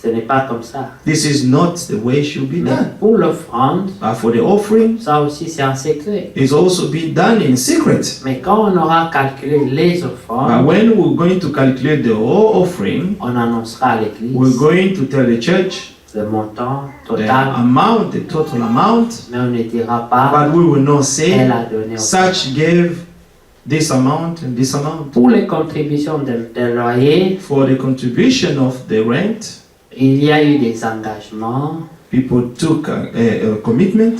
Ce n'est pas comme ça. This is not the way it should be Mais done. pour l'offrande, But for the offering, ça aussi c'est en secret. it's also be done in secret. Mais quand on aura calculé les But offrandes, when we're going to calculate the whole offering, on annoncera à we're l'église going to tell the church le montant the total, amount, the total amount, mais on ne dira pas but we will not elle say a donné. such gave this amount and this amount. Pour les contributions de loyer, For the contribution of the rent, il y a eu des engagements people took a commitment,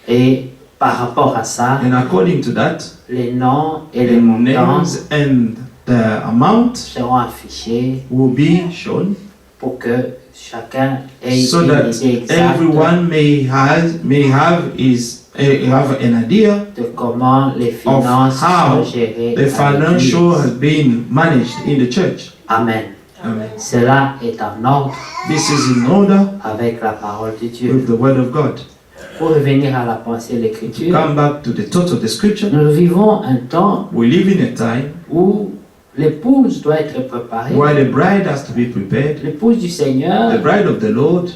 et par rapport à ça, and according to that, les noms et the les montants names and the amount seront affichés will be shown pour que chacun ait so une that idée exacte everyone may have an idea de comment les finances how sont gérées. the à l'église. financial has been managed in the church. Amen. Amen. Cela est en ordre This is in order avec la parole de Dieu. with the word of God. Pour revenir à la pensée de To l'Écriture, come back to the thought of the scripture, nous vivons un temps we live in a time où l'épouse doit être préparée. where the bride has to be prepared. L'épouse du The Seigneur bride of the Lord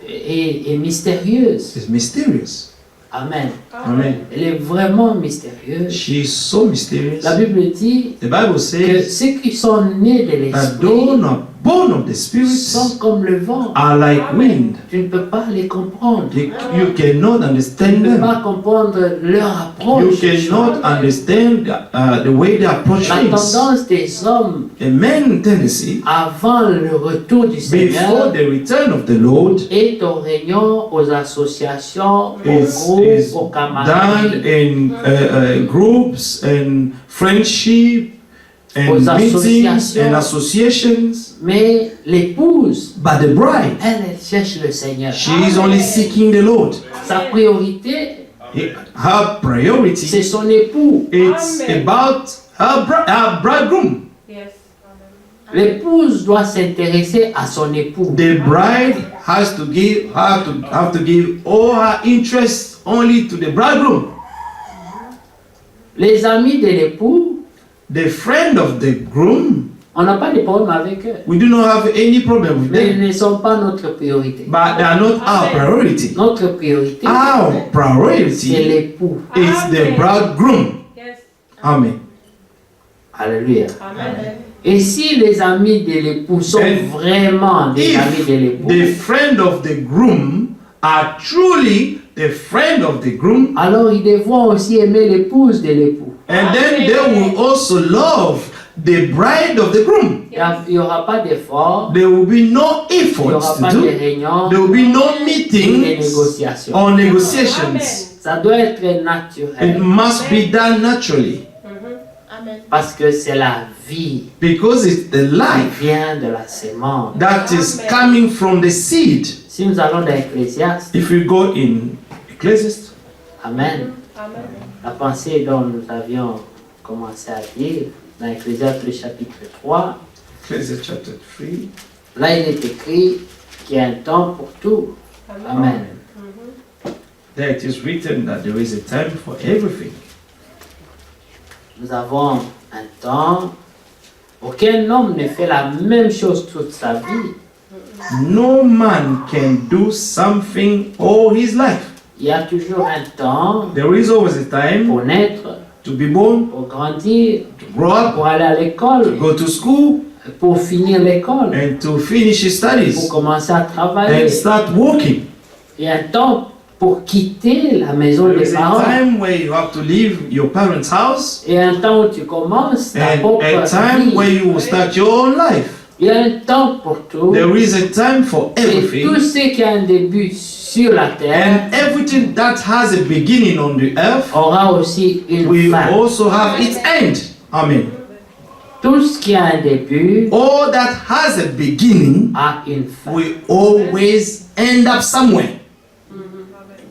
est mystérieuse. is mysterious. Amen. Amen. Elle est vraiment mystérieuse. She is so mysterious. La Bible dit The Bible que says ceux qui sont nés de that those l'Esprit are born of the Spirit sont comme le vent. are like wind. Tu ne peux pas les comprendre. You cannot Tu understand ne peux them. pas comprendre leur You approche. cannot understand the way they approach La things. tendance des hommes A man tendency avant le retour du before Seigneur the return of the Lord est aux réunions, aux associations, aux is groupes, aux done camaraderies, in groups and friendship and Aux meetings associations. and associations. mais l'épouse, But the bride, elle cherche le Seigneur. she is only seeking the Lord. Sa priorité, Her priority, c'est son époux. it's about her bridegroom. Yes. L'épouse doit s'intéresser à son époux. The bride has to give all her interest only to the bridegroom. Les amis de l'époux, The friend of the groom, on n'a pas de problème avec eux. we do not have any problem with Mais ils them, ne sont pas notre priorité. but they are not our priority. Notre priorité, Our c'est priority l'époux. is the bridegroom. Yes. Amen. Alléluia. Amen. Et si les amis de l'époux sont And vraiment des if amis de l'époux, the friend of the groom are truly the friend of the groom, alors ils devront aussi aimer l'épouse de l'époux. and then they will also love the bride of the groom. Il n'y aura pas d'effort, There will be no il n'y aura efforts pas to de do. réunion, There will be no ni de meetings négociation. or negotiations. Ça doit être It naturel must be done naturally Amen. parce que c'est la vie because it's the qui life vient de la sémence. that is coming from the seed. Si nous allons dans Ecclésiaste, If we go in Ecclesiastes, Amen, Amen. la pensée dont nous avions commencé à dire dans Ecclésiaste le chapitre 3, Ecclesiastes chapter 3, là il est écrit qu'il y a un temps pour tout. Amen. there it is written that there is a time for everything. Nous avons un temps, aucun homme ne fait la même chose toute sa vie. No man can do something all his life. Il y a toujours un temps There is always a time pour naître, to be born, pour grandir, to grow up, pour aller à to l'école, go to school, pour finir l'école, and to finish his pour studies commencer à travailler. and start working. Il y a un temps pour quitter la maison There des is a parents. time where you have to leave your parents' house, Il y a un temps où tu commences ta and propre a time where vie. you will start your own life. Il y a un temps pour tout. There is a time for Et everything, tout ce qui a un début sur la terre and everything that has a beginning on the earth aura aussi une will fin. also have its end. Amen. Tout ce qui a un début All that has a beginning a une fin. will always end up somewhere.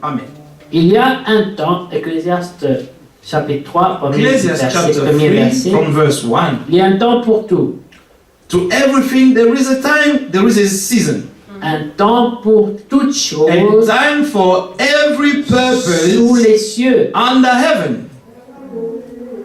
Amen. Il y a un temps, Ecclésiaste chapitre 3, Ecclesiastes chapter premier 3 verset. from verse 1. Il y a un temps pour tout. To everything there is a time, there is a season. Un temps pour toutes A choses time for every sous purpose les cieux. under heaven.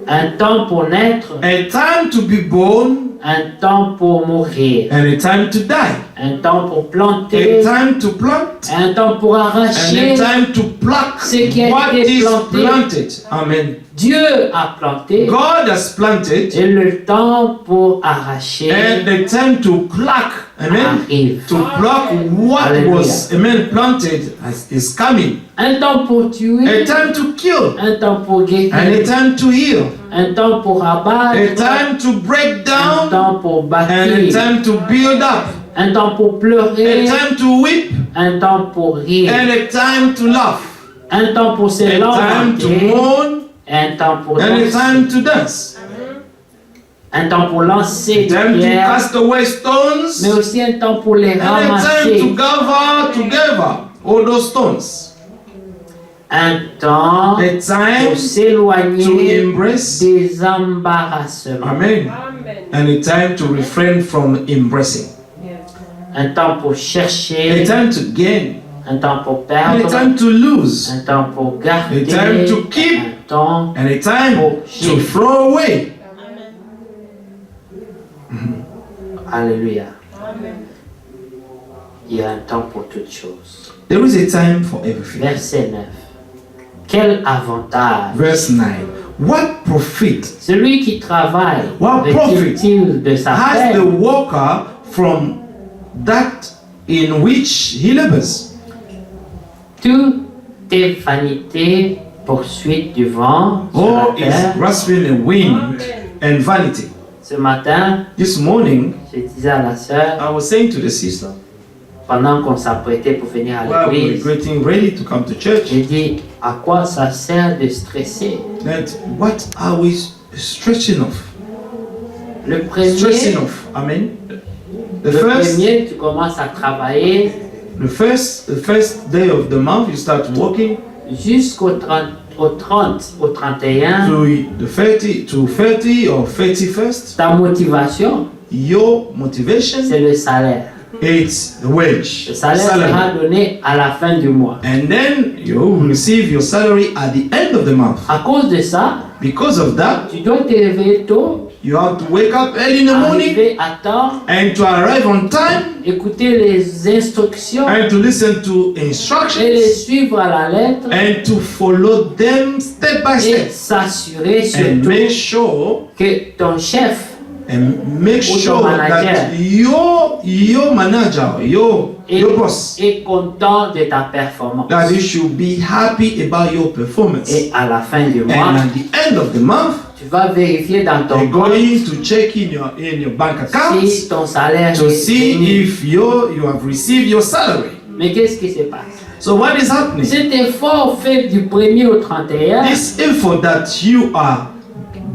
Un temps pour naître A time to be born Un temps pour mourir. and a time to die. Un temps pour A planter. time to plant Un temps pour and arracher. a time to pluck Ce qui a what été is planté. planted. Amen. Dieu a planté. God has planted Et le temps pour arracher and the time to pluck. Amen. arrive. To pluck what Hallelujah. was planted is coming. Un temps pour A tuer. time to kill Un temps pour and a guérir. time to heal. Un temps pour A abattre. time to break Un down temps pour and a bâtir. time to build up. Un temps pour A pleurer. time to weep Un temps pour rire. and a time to laugh. Un temps pour se A time to lamenter. mourn Un temps pour and a danser. time to dance. Un temps pour A lancer des time to pierres. cast away stones Mais aussi un temps pour les and a time to ramasser. gather together all those stones. Un temps A time pour to s'éloigner embrace. des embarrassements. Amen. And a time to refrain from embracing. Un temps pour A chercher. time to gain. Un temps pour And a perdre. time to lose. Un temps pour garder. A time to keep. Un temps. And a time to throw away. Alléluia. Il y a un temps pour toutes choses. There is a time for everything. Verset 9. Quel avantage. Verse 9. What profit Celui qui travaille What retire-t-il de sa has the peine? worker from that in which he labors? Tout est vanité, poursuite du vent sur All la is terre. grasping the wind and vanity. Ce matin, This morning, je disais à la sœur, I was saying to the sister, pendant qu'on s'apprêtait pour venir à while we were l'église, getting ready to come to church, j'ai dit, à quoi ça sert de stresser? that what are we stretching off? Le Stressing premier, off. Amen. The first tu commences à travailler the first day of the month you start working jusqu'au 30, au 31. to the 30 or 31st. Ta motivation, Your motivation c'est le salaire. it's the wage. Le salaire Salary. sera donné à la fin du mois. And then you will receive your salary at the end of the month. À cause de ça, Because of that, tu dois te réveiller tôt, you have to wake up early in the morning arriver à temps, and to arrive on time écouter les instructions and to listen to et les instructions suivre à la lettre and to follow them step by et step s'assurer and surtout make sure que ton chef Ou ton sure manager. that your manager, your boss, est content de ta performance. that you should be happy about your performance. Et à la fin du And mois, at the end of the month, tu vas vérifier dans ton you're compte going to check in your bank account si ton salaire to est see venu. if you have received your salary. Mais qu'est-ce qui se passe? So what is happening? Cet effort fait du 1er au 31, This effort that you are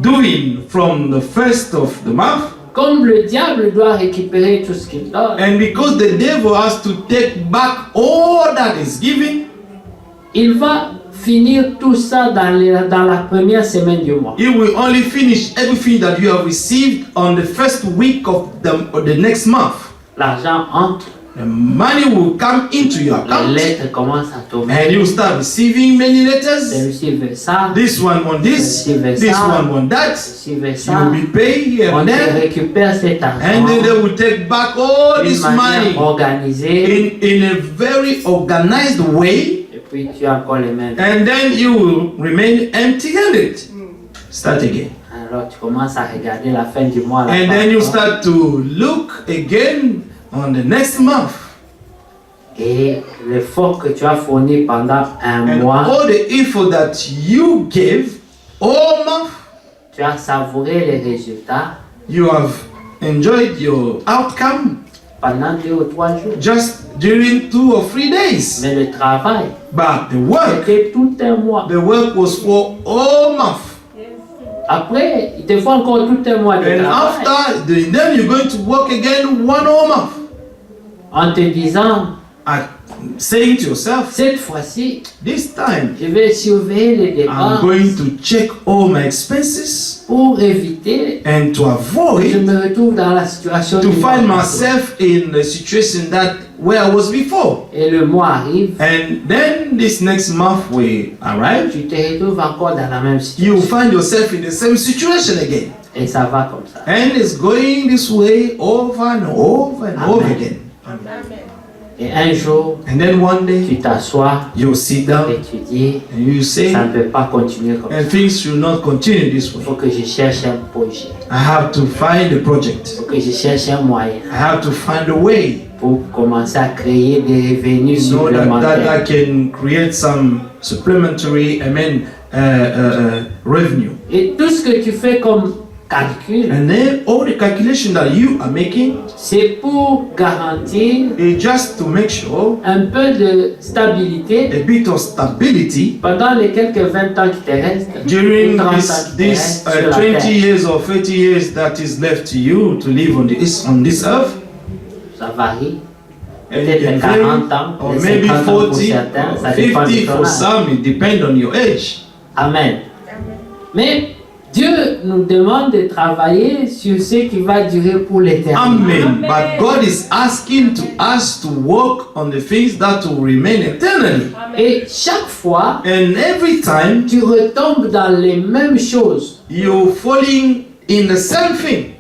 doing from the first of the month, comme le diable doit récupérer tout ce qu'il donne, and because the devil has to take back all that is given, il va finir tout ça dans la première semaine du mois. he will only finish everything that you have received on the first week of the next month. L'argent entre, The money will come into your les account, lettres commencent à tomber. and you start receiving many Je letters. receive ça, This one want this, Receive this ça. one want that. je receive You ça. will be paid here On and te there, récupère cet and argent then they will take back all d'une this manière money organisée in a very organized way, et puis tu as encore les mêmes. and then you will remain empty-handed. Start again. Alors tu commences à regarder la fin du mois. And then you start to look again on the next month. Et l'effort que tu as fourni pendant un And mois, all the effort that you gave all month, tu as savouré les résultats you have enjoyed your outcome pendant 2 ou 3 jours. just during 2 or 3 days. Mais le travail, But the work c'était tout un mois. was for all month. Après, il te faut encore tout un mois de And travail. after, then you're going to work again 1 whole month. En te disant, And saying to yourself, cette fois-ci, this time je vais surveiller les I'm dépenses going to check all my expenses pour éviter and to que je avoid me retrouve dans la situation to du mois find passé. myself in the situation that where I was before. Et le mois arrive, And then this next month will arrive, tu te retrouves encore dans la même you will situation. find yourself in the same situation again. Et ça va comme ça. And it's going this way over and over and over again. Et un jour, And then one day, tu t'assois you sit et down tu dis, and you say, ça ne peut pas continuer comme ça. and things should not continue this Il way. faut que je cherche un projet. I have to find a Il project. faut que je cherche un moyen I have to find a way pour commencer à créer des revenus so that I supplémentaires. can create some supplementary, revenue. Et tout ce que tu fais comme calcul, And then all the calculation that you are making c'est pour garantir is just to make sure un peu de stabilité a bit of stability pendant les quelques 20 ans qui te restent. during ou 30 ans this, qui te restent sur la 20 terre. years or 30 years that is left to you to live on this earth. Ça varie. And it Peut-être can 40 vary, ans, or peut-être maybe 50 ans pour 40 certains, or ça dépend 50 de ton for âge. some, it depends on your age. Amen. Mais Dieu nous demande de travailler sur ce qui va durer pour l'éternité. Amen. But God is asking to us to work on the things that will remain eternally. Et chaque fois, And every time tu retombes dans les mêmes choses. you're falling in the same thing.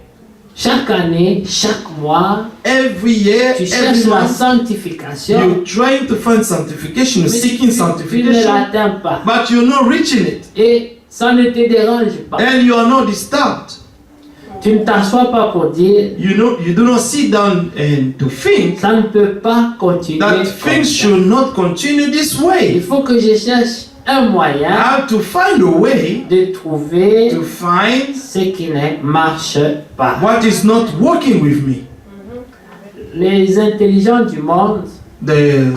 Chaque année, chaque mois, Every year, tu every cherches la month, sanctification, you're trying to find sanctification, you're mais seeking tu ne sanctification, l'atteins pas. but you're not reaching it. Et ça ne te dérange pas. And you are not disturbed. Tu ne t'assois pas pour dire, You do not sit down and to think ça ne peut pas continuer that comme things ça. should not continue this Il way. faut que je cherche un I moyen have to find a way de trouver to find ce qui ne marche pas. what is not working with me. Les intelligents du monde, The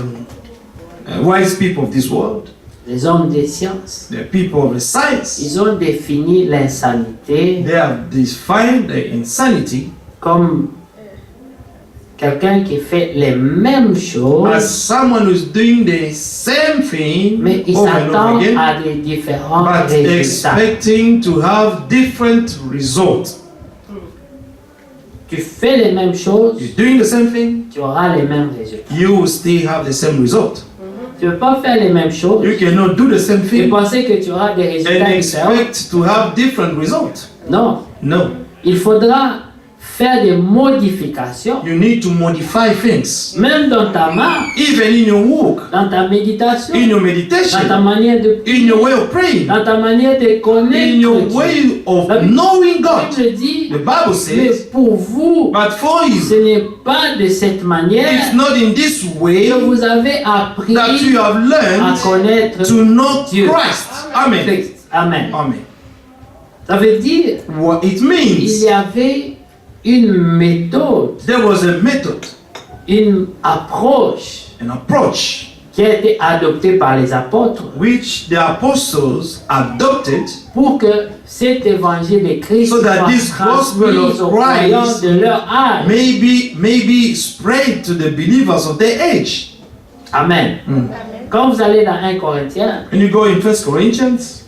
wise people of this world, les hommes des sciences, the people of the science, ils ont défini l'insanité they have defined the insanity comme quelqu'un qui fait les mêmes as choses, someone who's doing the same thing mais il over and s'attend over again, à des différents but résultats. expecting to have different results. Tu fais les mêmes choses, You're doing the same thing, tu auras les mêmes résultats. you will still have the same result. Tu ne peux pas faire les mêmes choses You cannot do the same et thing penser que tu auras des résultats and différents. expect to have different results. Non, No, il faudra faire des modifications, you need to modify things. même dans ta marche, Even in your walk, dans ta méditation, in your dans ta meditation, manière de in your way of praying, dans ta manière de in connaître your Dieu. way of La Bible- knowing La God. Bible dit, The Bible mais says, pour vous, but for ce you, n'est pas de cette manière it's not in this way que vous avez appris that you have à learned connaître to know Dieu. Christ. Amen. Christ. Amen. Amen. Ça veut dire, What it il means, y avait une méthode, there was a method, une approche an approach, qui a été adoptée par les apôtres which the apostles adopted pour que cet évangile de Christ So that soit this gospel transmis of aux croyants Christ de leur âge. maybe spread to the believers of their age. Amen. Quand vous allez dans 1 Corinthiens, When you go in 1 Corinthians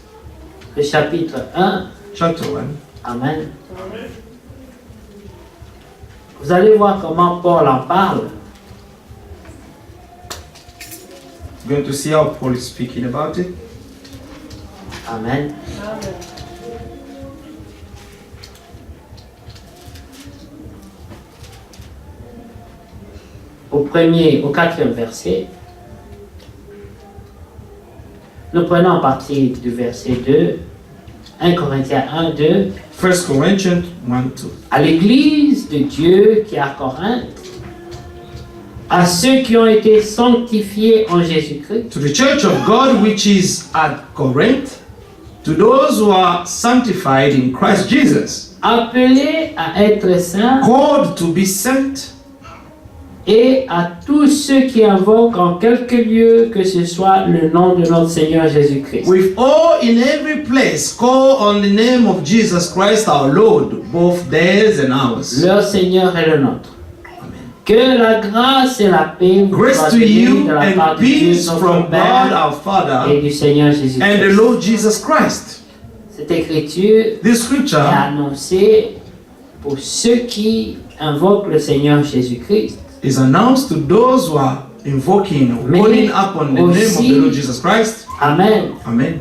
le chapitre 1, chapter 1, Amen. Vous allez voir comment Paul en parle. you're going to see how Paul is speaking about it. Amen. Au 4e verset, nous prenons en partie du verset 2, 1 Corinthiens 1, 2, 1 Corinthians 1, 2. à l'église de Dieu qui est à Corinthe, à ceux qui ont été sanctifiés en Jésus-Christ, To the church of God which is at Corinth, to those who are sanctified in Christ Jesus, appelés à être saints, called to be sent, et à tous ceux qui invoquent en quelque lieu que ce soit le nom de notre Seigneur Jésus-Christ. with all in every place call on the name of Jesus Christ our Lord, both theirs and ours. Leur Seigneur est le nôtre. Que la grâce et la paix vous Grace soient to données you de la and part de Dieu, peace notre from God Père, our Father et du Seigneur and the Jésus-Christ. Lord Jesus Christ. Cette écriture This est scripture annoncée pour ceux qui invoquent le Seigneur Jésus-Christ. is announced to those who are invoking, Mais calling upon the name of aussi- the Lord Jesus Christ. Amen. Amen.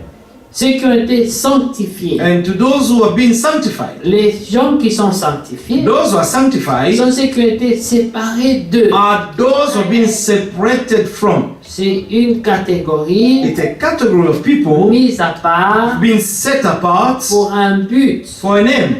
ceux qui ont été sanctifiés. And to those who have been sanctified, Les gens qui sont sanctifiés those who are sanctified sont ceux qui ont été séparés d'eux. are those who have been separated from. C'est une catégorie It's a category of people mise à part being set apart pour un but. for an aim.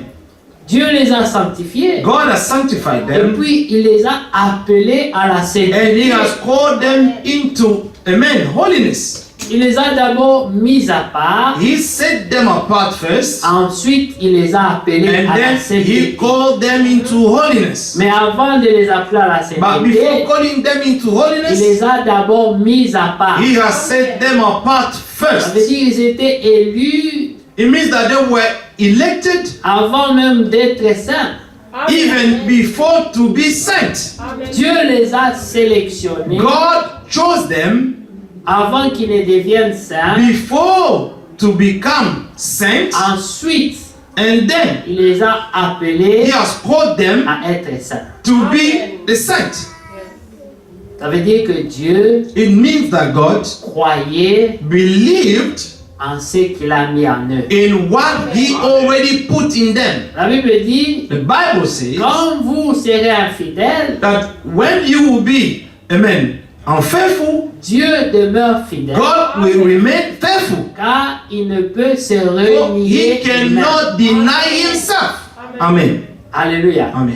Dieu les a sanctifiés. God has sanctified Et them puis il les a appelés à la and He sainteté. has called them into, amen, holiness. Il les a d'abord mis à part. He set them apart first Ensuite, il les a appelés and à la then He sainteté. called them into holiness. Mais avant de les appeler à la But before sainteté, calling them into il holiness, les a d'abord mis à part. He has set them apart Ça veut first. dire qu'ils étaient élus It means that they were elected avant même d'être saints. even before to be sent. Dieu les a sélectionnés God chose them avant qu'ils ne deviennent saints. before to become sent, Ensuite, and then il les a appelés He has called them à être saints. to be the sent. Ça veut dire que Dieu It means that God croyait believed en ce qu'il a mis en eux. in what He already put in them. La Bible dit, The Bible says quand vous serez infidèles, that when you will be, amen, unfaithful, Dieu demeure fidèle. God will remain faithful. Car il ne peut se For He renier lui-même. cannot deny Himself. Amen. Alléluia. Amen.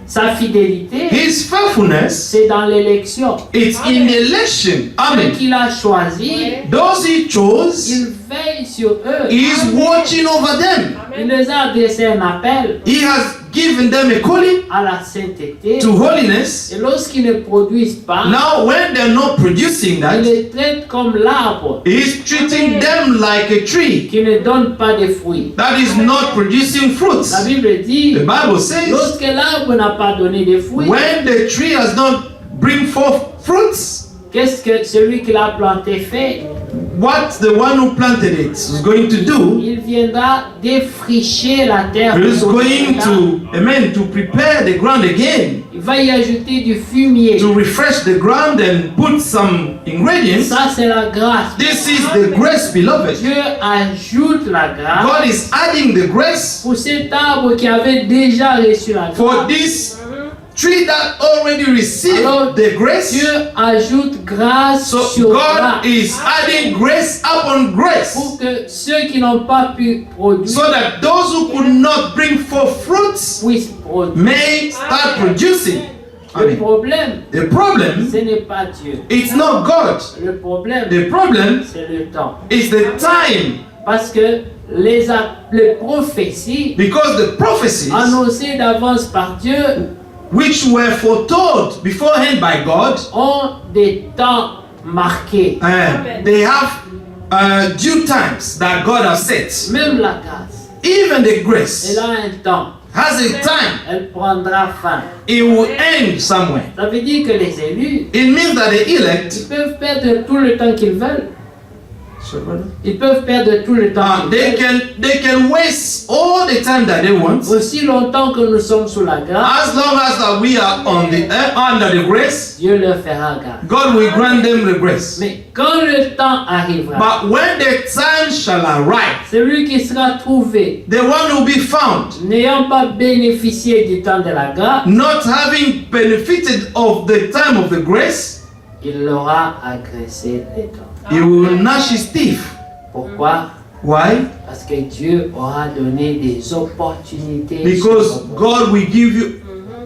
Sa fidélité, His faithfulness, c'est dans l'élection. it's in the election. Ceux Amen. qu'il a choisis, Those He chose, il veille sur eux. He is watching over them. Il les a adressé un appel He has given them a calling à la sainteté. to holiness. Et lorsqu'ils ne produisent pas, Now, when they're not producing il that, les traite comme l'arbre He's treating them like a tree qui ne donne pas de fruits. that is not producing fruits. La Bible dit, The Bible says, lorsque l'arbre n'a pas donné de fruits, when the tree has not bring forth fruits, qu'est-ce que celui qui l'a planté fait? what the one who planted it is going to do Il viendra défricher la terre. is going to, amen, to prepare the ground again, Il va y ajouter du fumier. to refresh the ground and put some ingredients. Ça, c'est la grâce. This is the grace, beloved. Dieu ajoute la grâce God is adding the grace pour cet arbre qui avait déjà reçu la for grâce. this tree that already received Alors, the grace. Dieu ajoute grâce So sur God grâce is adding grace upon grace, pour que ceux qui n'ont pas pu produire so that those who could not bring forth fruits puissent produire. may start producing. Le Amen. problème, The problem, ce n'est pas Dieu. it's not God. Le problème, The problem c'est le temps. is the time, Parce que les prophéties because the prophecies annoncées d'avance par Dieu which were foretold beforehand by God, ont des temps marqués. they have due times that God has set. Même la grâce, Even the grace elle a un temps. has a time. Elle prendra fin. It will end somewhere. Ça veut dire que les élus, It means that the elect, ils peuvent perdre tout le temps qu'ils veulent. Ils peuvent perdre tout le temps qu'ils veulent. they can waste all the time that they want, Aussi longtemps que nous sommes sous la grâce, as long as that we are on the under the grace. Dieu leur fera grâce. God will grant them the grace. Mais quand le temps arrivera, But when the time shall arrive, celui qui sera trouvé, the one will be found n'ayant pas bénéficié du temps de la grâce, not having benefited of the time of the grace, il l'aura agressé le temps. he will gnash his teeth. Pourquoi? Why? Parce que Dieu aura donné des opportunités. Because sur God will give you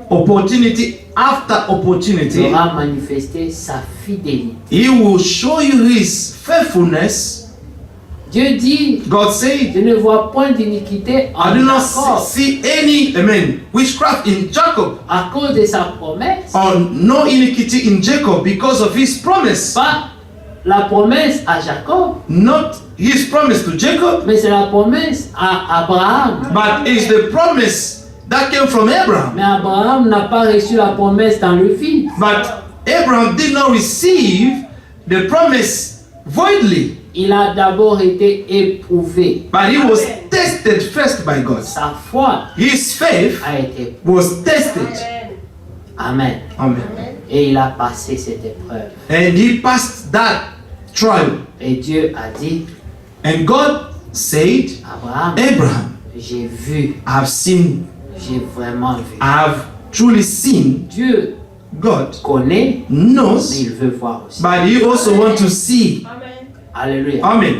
opportunity after il opportunity. aura manifesté sa fidélité. He will show you his faithfulness. Dieu dit, God said, je ne vois point d'iniquité I en do not Jacob see any, amen, witchcraft in Jacob, à cause de sa promesse. or no iniquity in Jacob because of his promise. Pas la promesse à Jacob, Not his promise to Jacob, mais c'est la promesse à Abraham. but it's the promise that came from Abraham. Mais Abraham n'a pas reçu la promesse dans le vide. But Abraham did not receive the promise voidly, Il a d'abord été éprouvé. but he was tested first by God. Sa foi His faith a été. was tested. Amen. Amen. Et il a passé cette épreuve. And he passed that trial. Et Dieu a dit, And God said, Abraham, Abraham, j'ai vu, I've seen, j'ai vraiment vu. I've truly seen Dieu God, connaît, mais knows, il veut voir aussi. but he also wants to see. Alléluia. Amen.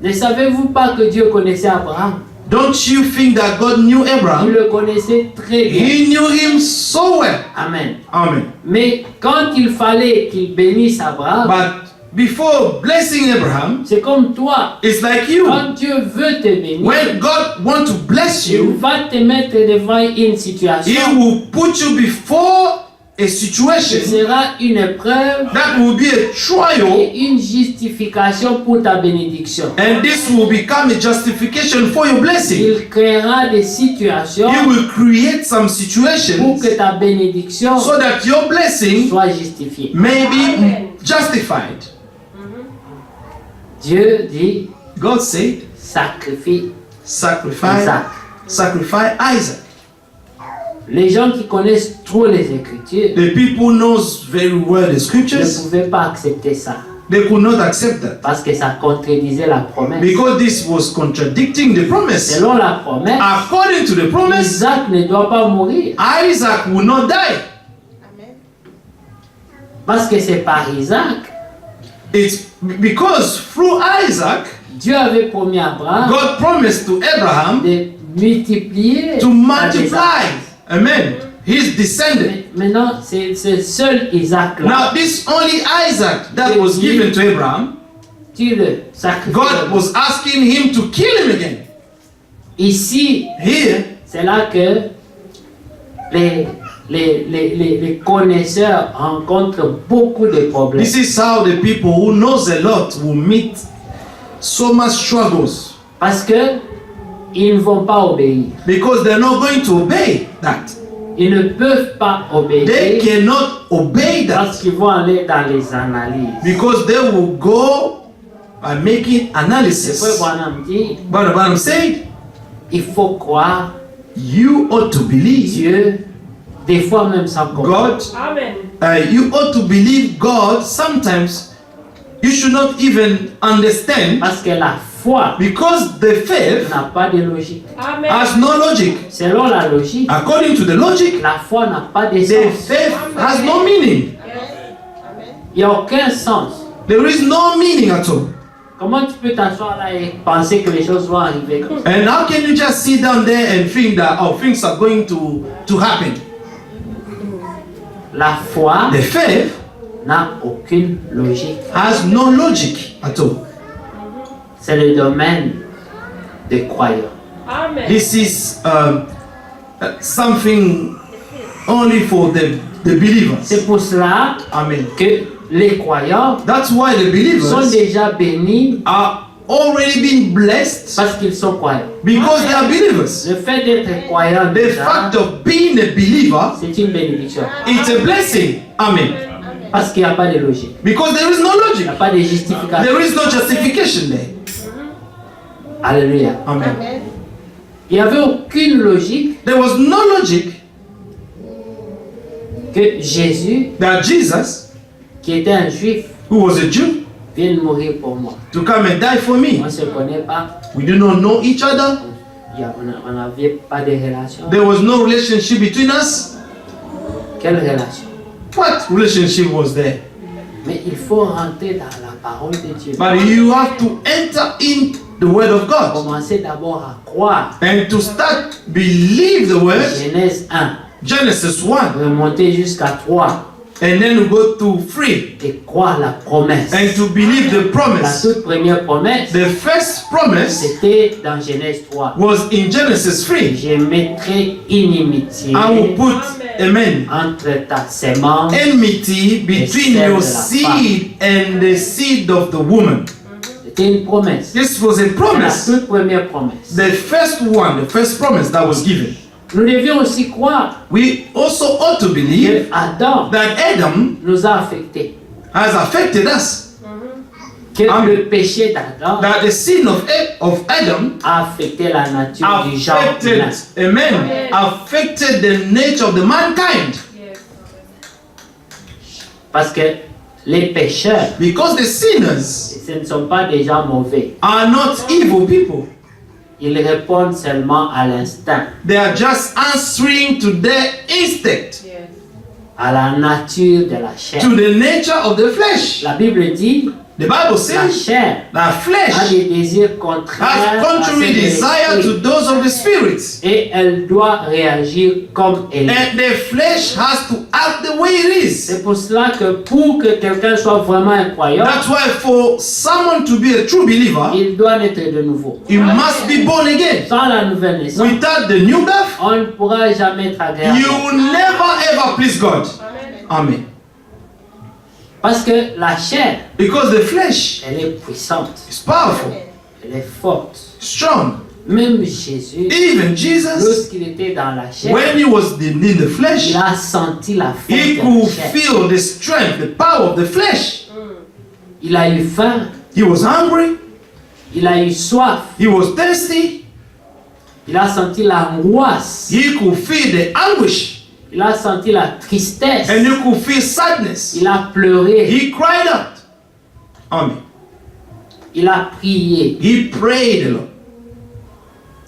Ne savez-vous pas que Dieu connaissait Abraham? Don't you think that God knew Il Abraham? le connaissait très bien. He knew him so well. Amen. Amen. Mais quand il fallait qu'il bénisse Abraham, But before blessing Abraham, c'est comme toi. it's like you. Quand Dieu veut te bénir, When God wants to bless il you, va te mettre devant une He situation will put you before a qui situation sera une épreuve that will be a trial, et une justification pour ta bénédiction. and this will become a justification for your blessing. Il créera des situations He will create some pour situations que ta bénédiction so that your blessing soit justifiée. may be justified. Dieu dit, God said, sacrifie sacrifice, Isaac. sacrifice Isaac. Les gens qui connaissent trop les Écritures The people knows very well the ne scriptures. pouvaient pas accepter ça They could not accept that parce que ça contredisait la promesse. because this was contradicting the promise. Selon la promesse, According to the promise, Isaac ne doit pas mourir Isaac will not die. parce que c'est par Isaac. It's because through Isaac, Dieu avait promis à Abraham God promised to Abraham de multiplier to la multiply. descendance. Amen. His descendant. Maintenant, c'est ce seul Isaac-là. Now, this only Isaac that was given to Abraham, Tu le sacrifies. God was asking him to kill him again. Ici, Here, c'est là que les connaisseurs rencontrent beaucoup de problèmes. this is how the people who knows a lot will meet so much struggles Parce que ils ne vont pas obéir. because they're not going to obey that. Ils ne peuvent pas They obéir cannot obey that parce qu'ils vont aller dans les analyses. because they will go by making Le frère analysis. Branham dit, But Abraham said, il faut croire you ought to believe Dieu, des fois même sans comprendre. God. You ought to believe God. Sometimes you should not even understand Parce que la foi because the faith n'a pas de logique. has no logic. Selon la logique, According to the logic, la foi n'a pas de the sens. faith has no meaning. Il n'y a aucun sens. There is no meaning at all. Comment tu peux t'asseoir là et penser que les choses vont arriver comme ça? And how can you just sit down there and think that things are going to happen? La foi The faith n'a aucune logique. has no logic at all. C'est le domaine des croyants. This is something only for the believers. C'est pour cela Amen. que les croyants That's why the sont believers déjà bénis are already been blessed parce qu'ils sont croyants. because they are believers. Le fait d'être croyant, The déjà, fact of being a believer, c'est une bénédiction. it's a blessing. Amen. Parce qu'il n'y a pas de logique. Because there is no Il n'y logic. a pas de justification. There is no justification there. Alléluia. Amen. Il n'y avait aucune logique There was no logic que Jésus, that Jesus, qui était un juif, who was a Jew, vienne mourir pour moi. to come and die for me. On ne se connaît pas. We do not know each other. On n'avait pas de relation. There was no relationship between us. Quelle relation? What relationship was there? Mais il faut rentrer dans la parole de Dieu. But you have to enter in the word of God Commencez d'abord à croire. and to start believe the word. Genèse 1. Genesis 1, Remonter jusqu'à 3. and then we go to 3 Et croire la promesse. and to believe the La promise. toute première promesse, The first promise c'était dans Genèse 3. was in Genesis 3. Je mettrai inimitié I will put, amen, entre ta sémence. enmity between your seed and the seed of the woman. C'était une promesse. This was a La promise. toute première promesse. The first one, the first promise that was given. Nous devions aussi croire We also ought to believe que Adam that Adam nous a affectés. has affected us. Que Amen. le péché d'Adam That the sin of Adam a affecté la nature du genre affected, humain. amen, affected the nature of the mankind. Parce que les pécheurs, Because the sinners ce ne sont pas des gens mauvais. are not evil people. Ils répondent seulement à l'instinct, They are just answering to their instinct, à la nature de la chair. to the nature of the flesh. La Bible dit, The Bible la says chair the a flesh des désirs contraires has à contrary ceux de desire to l'esprit. those of the spirits. Et elle doit réagir comme elle est. And the flesh has to act the way it is. C'est pour cela que pour que quelqu'un soit vraiment un croyant, That's why for someone to be a true believer, il doit naître de nouveau. he must be born again. Sans la nouvelle naissance, Without the new birth, on ne pourra jamais être agréable. you will never ever please God. Amen. Parce que la chair, Because the flesh elle est puissante, is powerful, elle est forte. strong. Même Jésus, Even Jesus, lorsqu'il était dans la chair, when he was in the flesh, il a senti la force he de could la chair. feel the strength, the power of the flesh. Il a eu faim, He was hungry, il a eu soif, he was thirsty, il a senti l'angoisse, he could feel the anguish, il a senti la tristesse, and he could feel sadness. il a pleuré, He cried out. Amen. il a prié, He prayed a lot.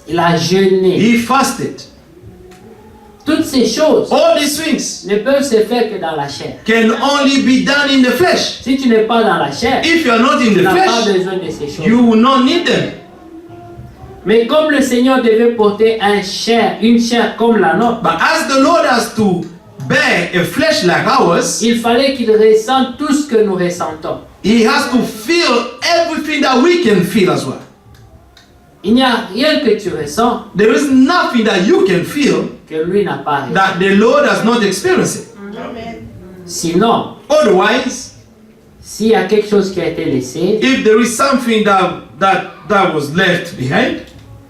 il a jeûné. He fasted. Toutes ces choses All these things ne peuvent se faire que dans la chair. can only be done in the flesh. Si tu n'es pas dans la chair, If you are not in tu the n'as pas flesh, besoin de ces choses. you will not need them. Mais comme le Seigneur devait porter une chair comme la nôtre, But as the Lord has to bear a flesh like ours, il fallait qu'il ressente tout ce que nous ressentons. he has to feel everything that we can feel as well. Il n'y a rien que tu ressens There is nothing that you can feel que lui n'a pas ressenti. that the Lord has not experienced it. Sinon, Otherwise, s'il y a quelque chose qui a été laissé, if there is something that was left behind,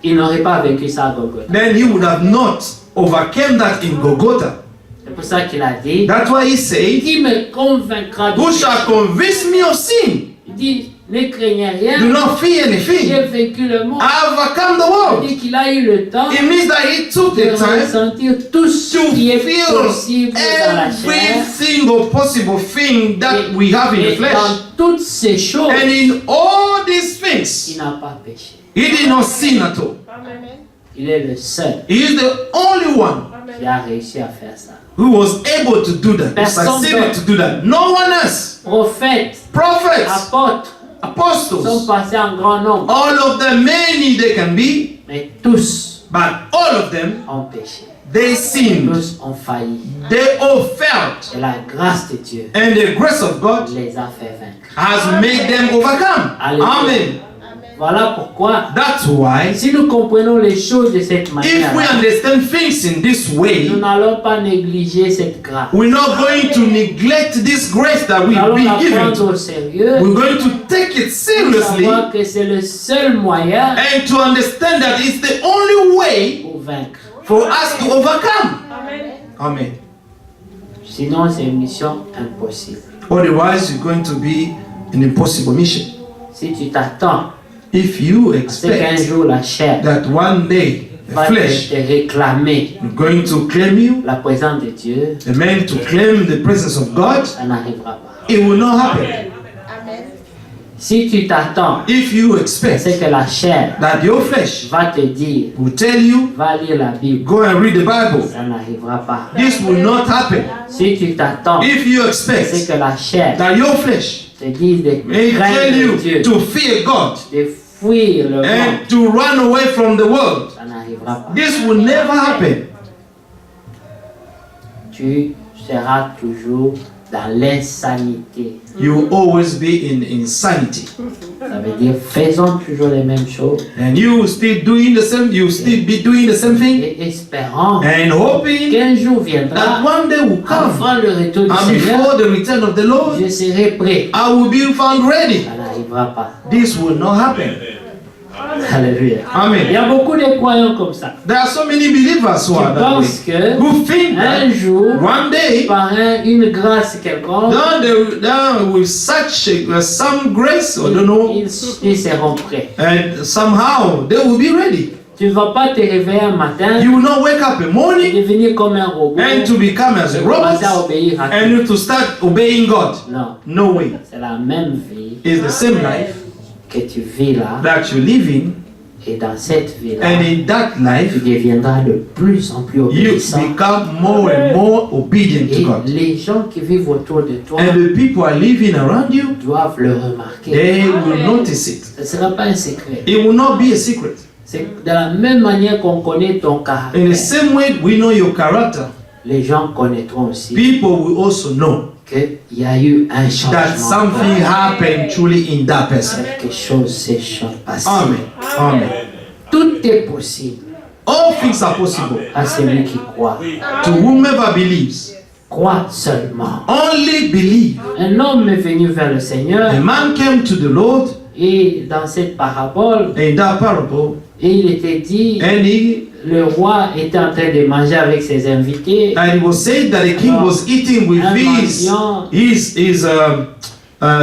il n'aurait pas vécu ça à Golgotha. then he would have not overcome that in Golgotha. C'est pour ça qu'il a dit, That's why he said, qui me convaincra de who péché? shall convince me of sin? Il dit, ne craignez rien, Do not fear anything. j'ai vécu le monde. I overcome the Il world. dit qu'il a eu le temps It means that he took de the time ressentir tout ce to qui est feel possible dans la every chair. single possible thing that we have in Et the flesh. dans toutes ces choses, And in all these il things, n'a pas péché. he did not sin at all. Il est le seul He is the only one qui a réussi à faire ça. who was able to do that, who Personne succeeded d'autre. to do that. No one else. Prophètes, Prophets, apôtres sont apostles, passés en grand nombre, all of them, many they can be, mais tous but all of them, ont péché. they sinned. Tous ont failli. They all failed. Et la grâce de Dieu And the grace of God les a fait vaincre. has made them overcome. Alléluia. Amen. Voilà pourquoi, That's why, si nous comprenons les choses de cette if manière, we understand things in this way, nous n'allons pas négliger cette grâce. we're not going to neglect this grace that Nous we've allons been la given. prendre au sérieux. We're going to take it Pour seriously savoir que c'est le seul moyen and to understand that it's the only way pour vaincre. for us to overcome. Amen. Sinon, c'est une mission impossible. Otherwise, you're going to be an impossible mission. Si tu t'attends, If you c'est qu'un expect jour la chair that one day the va flesh te réclamer is going to claim you, la présence de Dieu, amen, to claim the presence of God, ça n'arrivera pas. it will not happen. Si tu t'attends, If you expect c'est que la chair that your flesh va te dire, will tell you, va lire la Bible, go and read the Bible, ça n'arrivera pas. this will not happen. Si tu t'attends, If you c'est expect que la chair that your flesh te dise de may tell craindre Dieu, you to fear God de fuir le monde, and to run away from the world, ça n'arrivera pas. this will never happen. Tu seras toujours dans l'insanité. You will always be in insanity. Ça veut dire faisons toujours les mêmes choses And you will still doing the same, you will still be doing the same thing et espérant and hoping qu'un jour that viendra one day will come avant le retour du and Seigneur, before the return of the Lord, je serai prêt. I will be found ready. Ça n'arrivera pas. This will not happen. Alléluia. Il y Amen. a beaucoup de croyants comme ça. There are so many believers who Qui are that way, pensent que who think un that jour, one day, par une grâce quelconque, down with such some grace, or don't know, ils seront prêts. and somehow they will be ready. Tu ne vas pas te réveiller un matin You will not wake up in the et morning devenir comme un robot and to become as a et commencer à robot obéir à and Dieu. you to start obeying God. Non, No way. c'est la même vie It's the same life que tu vis là, that you live in, Et dans cette vie-là, And in that tu life, deviendras de plus en plus you obéissant. become more and more obedient to Et God. les gens qui vivent autour de toi And the people are living around you, doivent le remarquer. they will notice it. Ce ne sera pas un secret. It will not be a secret. C'est de la même manière qu'on connaît ton In caractère, the same way we know your character, les gens connaîtront aussi people will also know qu'il y a eu un that changement. something happened truly in that person. Quelque chose s'est passé. Amen. Amen. Tout est possible All things are possible à celui qui croit. to whomever believes. Crois seulement. Only believe. Un homme est venu vers le Seigneur A man came to the Lord et dans cette parabole, in that parable, et il était dit, and le roi était en train de manger avec ses invités. it was said that the king was eating with his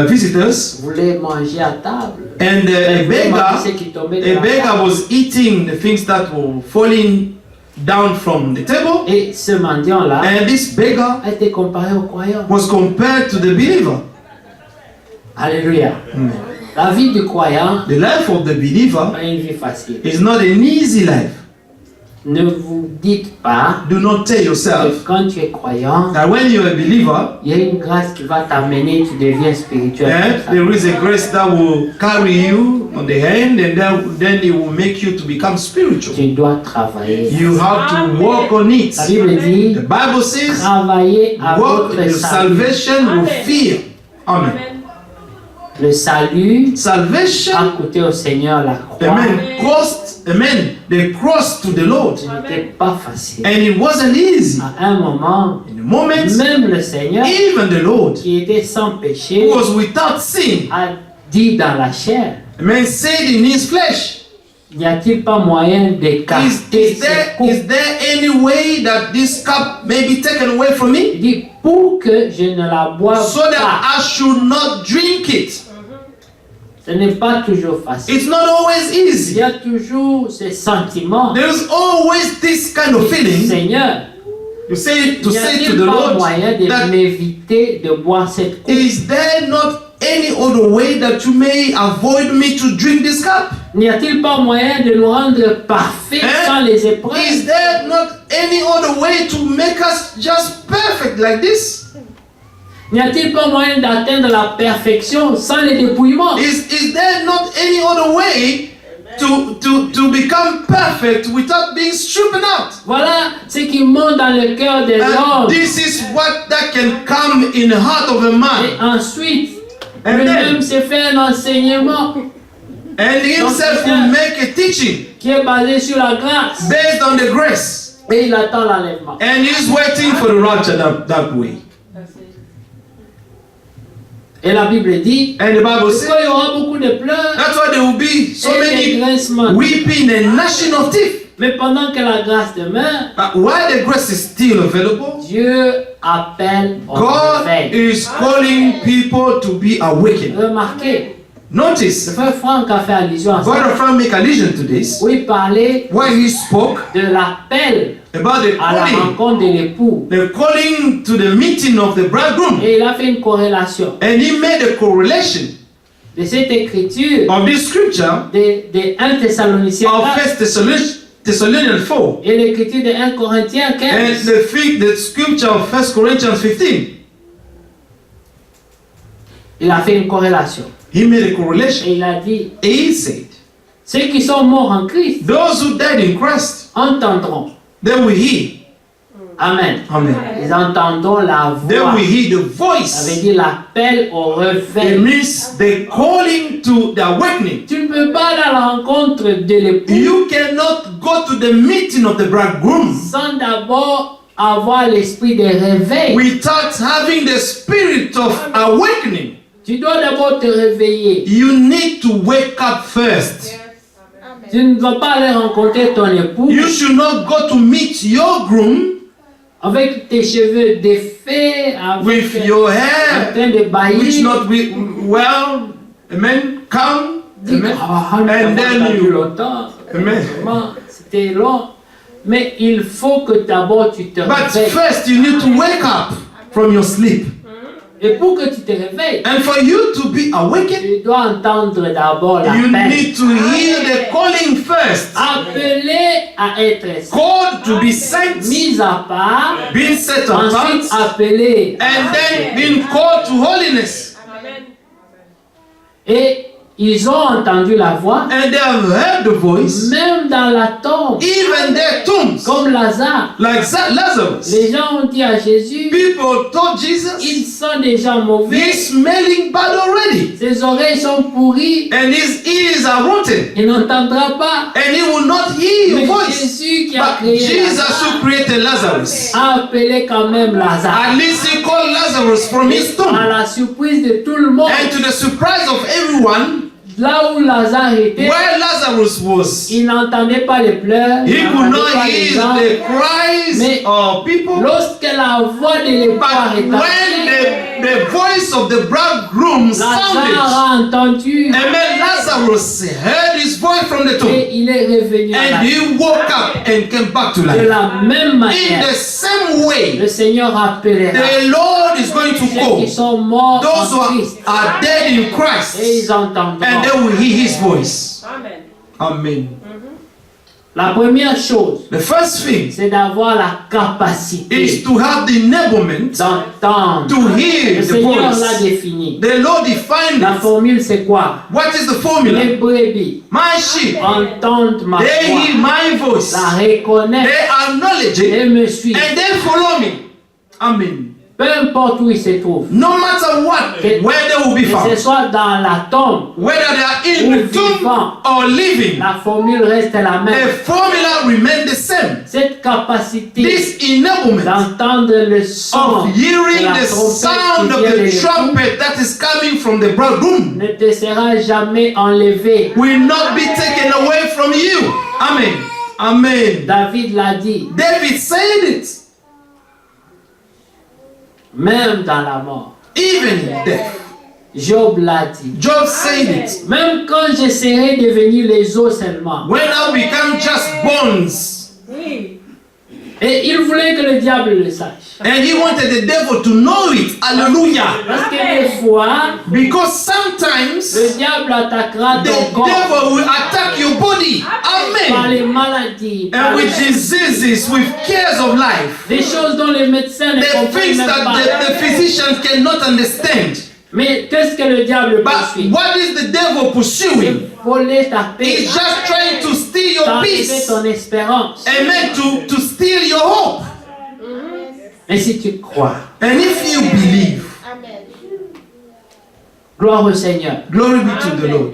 visitors, Voulait manger à table. and Ce qui tombait de a la beggar table. was eating the things that were falling down from the table, Et ce mendiant-là and this beggar a été comparé au croyant. was compared to the believer. Alléluia. La vie du croyant The life of the believer n'est pas une vie facile. is not an easy life. Ne vous dites pas Do not tell que yourself quand tu es croyant, that when you're a believer, il y a une grâce qui va t'amener, tu deviens spirituel. and there is a grace that will carry you on the hand, and then it will make you to become spiritual. Tu dois travailler. You have to work on it. La Bible dit, The Bible says, travaillez à work votre your salut. salvation with fear. Amen. Le salut Salvation, a coûté au Seigneur la croix. amen, the cross to the Lord. Ce n'était pas facile. And it wasn't easy. À un moment, In the moment, même le Seigneur, even the Lord, qui était sans péché, who was without sin, a dit dans la chair, amen, said in his flesh, n'y a-t-il pas moyen d'écarter cette coupe? is there any way that this cup may be taken away from me, Il dit, pour que je ne la boive so pas. that I should not drink it? Ce n'est pas toujours facile. It's not always Il easy. y a toujours ce sentiment. There's always this kind of feeling. Seigneur, You say to n'y say to a-t-il the pas Lord moyen de that m'éviter de boire cette coupe? is there not any other way that you may avoid me to drink this cup? N'y a-t-il pas moyen de nous rendre parfaits sans les épreuves? Is there not any other way to make us just perfect like this? N'y a-t-il pas moyen d'atteindre la perfection sans les dépouillements? Is there not any other way to become perfect without being stripped out? Voilà ce qui monte dans le cœur de And l'homme. this is what that can come in the heart of a Et man. ensuite, And lui-même then, se fait un enseignement and himself will make a teaching qui est basé sur la grâce. based on the grace. Et il attend l'enlèvement. And he's waiting for the rapture that way. Et la Bible dit, And the Bible quand says, il y aura beaucoup de pleurs that's why there will be so et des many grincements. weeping and gnashing of teeth. Mais pendant que la grâce demeure, While the grace is still available, Dieu appelle au God réveil. is calling people to be awakened. Remarquez, le Notice, frère Franck a fait allusion à ça. Brother Frank make allusion to this Où il parlait when he spoke de l'appel about the à la calling, rencontre de l'époux. the calling to the meeting of the bridegroom. Et il a fait une corrélation And he made a correlation de cette écriture of this scripture de 1 Thessaloniciens of 4 1 Thessalonians 4 et l'écriture de 1 Corinthiens and 15. the scripture of 1 Corinthians 15. Il a fait une corrélation. He made a correlation. Et il a dit, He said, ceux qui sont morts en Christ those who died in Christ, entendront. they will hear. Amen. Amen. Ils entendront la They voix. will hear the Ça veut voice. dire l'appel au It réveil. means the calling to the awakening. Tu ne peux pas aller à la rencontre de l'époux You cannot go to the meeting of the bridegroom sans d'abord avoir l'esprit de réveil. without having the spirit of awakening. Tu dois d'abord te réveiller. You need to wake up first. Tu ne vas pas aller rencontrer ton époux You should not go to meet your groom avec tes cheveux défaits, avec with your en hair train de which bailler. not well, amen, calm, Dis, amen, ah, nous and avons then attendu you, longtemps. amen. Vraiment, c'était long. Mais il faut que d'abord tu te But réveilles. first you need to wake up from your sleep. Et pour que tu te réveilles, And for you to be awakened, tu dois entendre d'abord you l'appel. need to hear the calling first. Appelé à être saint, Called to be sent, mis à part, being set ensuite apart, appelé. and then being called to holiness. Et ils ont entendu la voix, And they have heard the voice, même dans la tombe, even their tombs, comme Lazare. like Lazarus. Les gens ont dit à Jésus, People told Jesus, ils sont déjà mauvais, he's smelling bad already, ses oreilles sont pourries, and his ears are rotten, il n'entendra pas. and he will not hear your Mais voice. Jésus qui a But créé Jesus Lazare who created Lazarus, a appelé quand même Lazare. at least he called Lazarus from his tomb. À la surprise de tout le monde, And to the surprise of everyone, là où Lazare était, where Lazarus was, il n'entendait pas les pleurs, he il could n'entendait not pas les hear gens. the cries Mais of people. lorsque la voix de l'espoir But est when arrivée, the voice of the bridegroom Lazare sounded, a entendu and then Lazarus heard his voice from the tomb, et il est revenu à la and vie. he woke up and came back to De life. la même In manière, the same way, le Seigneur appellera the Lord is going to ceux qui call sont morts those en who Christ are dead in et Christ, ils entendront. and they will hear his voice. Amen. La première chose, The first thing c'est d'avoir la capacité is to have the enablement d'entendre. to hear Le the Seigneur l'a voice. défini. The Lord defined La it. formule, c'est quoi? What is the formula? Les brebis My sheep, entendent ma they hear voix, my voice. la reconnaissent They acknowledge it et me suivent. and they follow me. Amen. Peu importe où ils se trouvent. No matter what, where they will be Que ce found, soit dans la tombe, whether they are in ou the tomb vivant, or living, la formule reste la the même. formula remains the same. Cette capacité This enablement d'entendre le son of de hearing la the sound trompette of qui vient de the l'époux trumpet that is coming from the bridegroom ne te sera jamais enlevé. will not be taken away from you. Amen. Amen. David l'a dit, David said it. même dans la mort. Even in death. Job l'a dit. Job said it. Même quand j'essaierai de devenir les os seulement. When I become just bones. Et il voulait que le diable le sache. And he wanted the devil to know it. Hallelujah. Parce que des fois, Because sometimes le diable attaquera the ton corps devil will attack your body. par Amen. les maladies, par And with diseases, with cares of life. des choses dont les médecins ne The comprennent things même that pas. the physicians cannot understand. Mais qu'est-ce que le diable But poursuit? what is the devil pursuing? C'est voler ta paix, He's just trying to steal your t'enlever peace. ton espérance. Amen. To steal your hope. Et si tu crois, And if you believe, gloire au Seigneur, glory be to the Lord.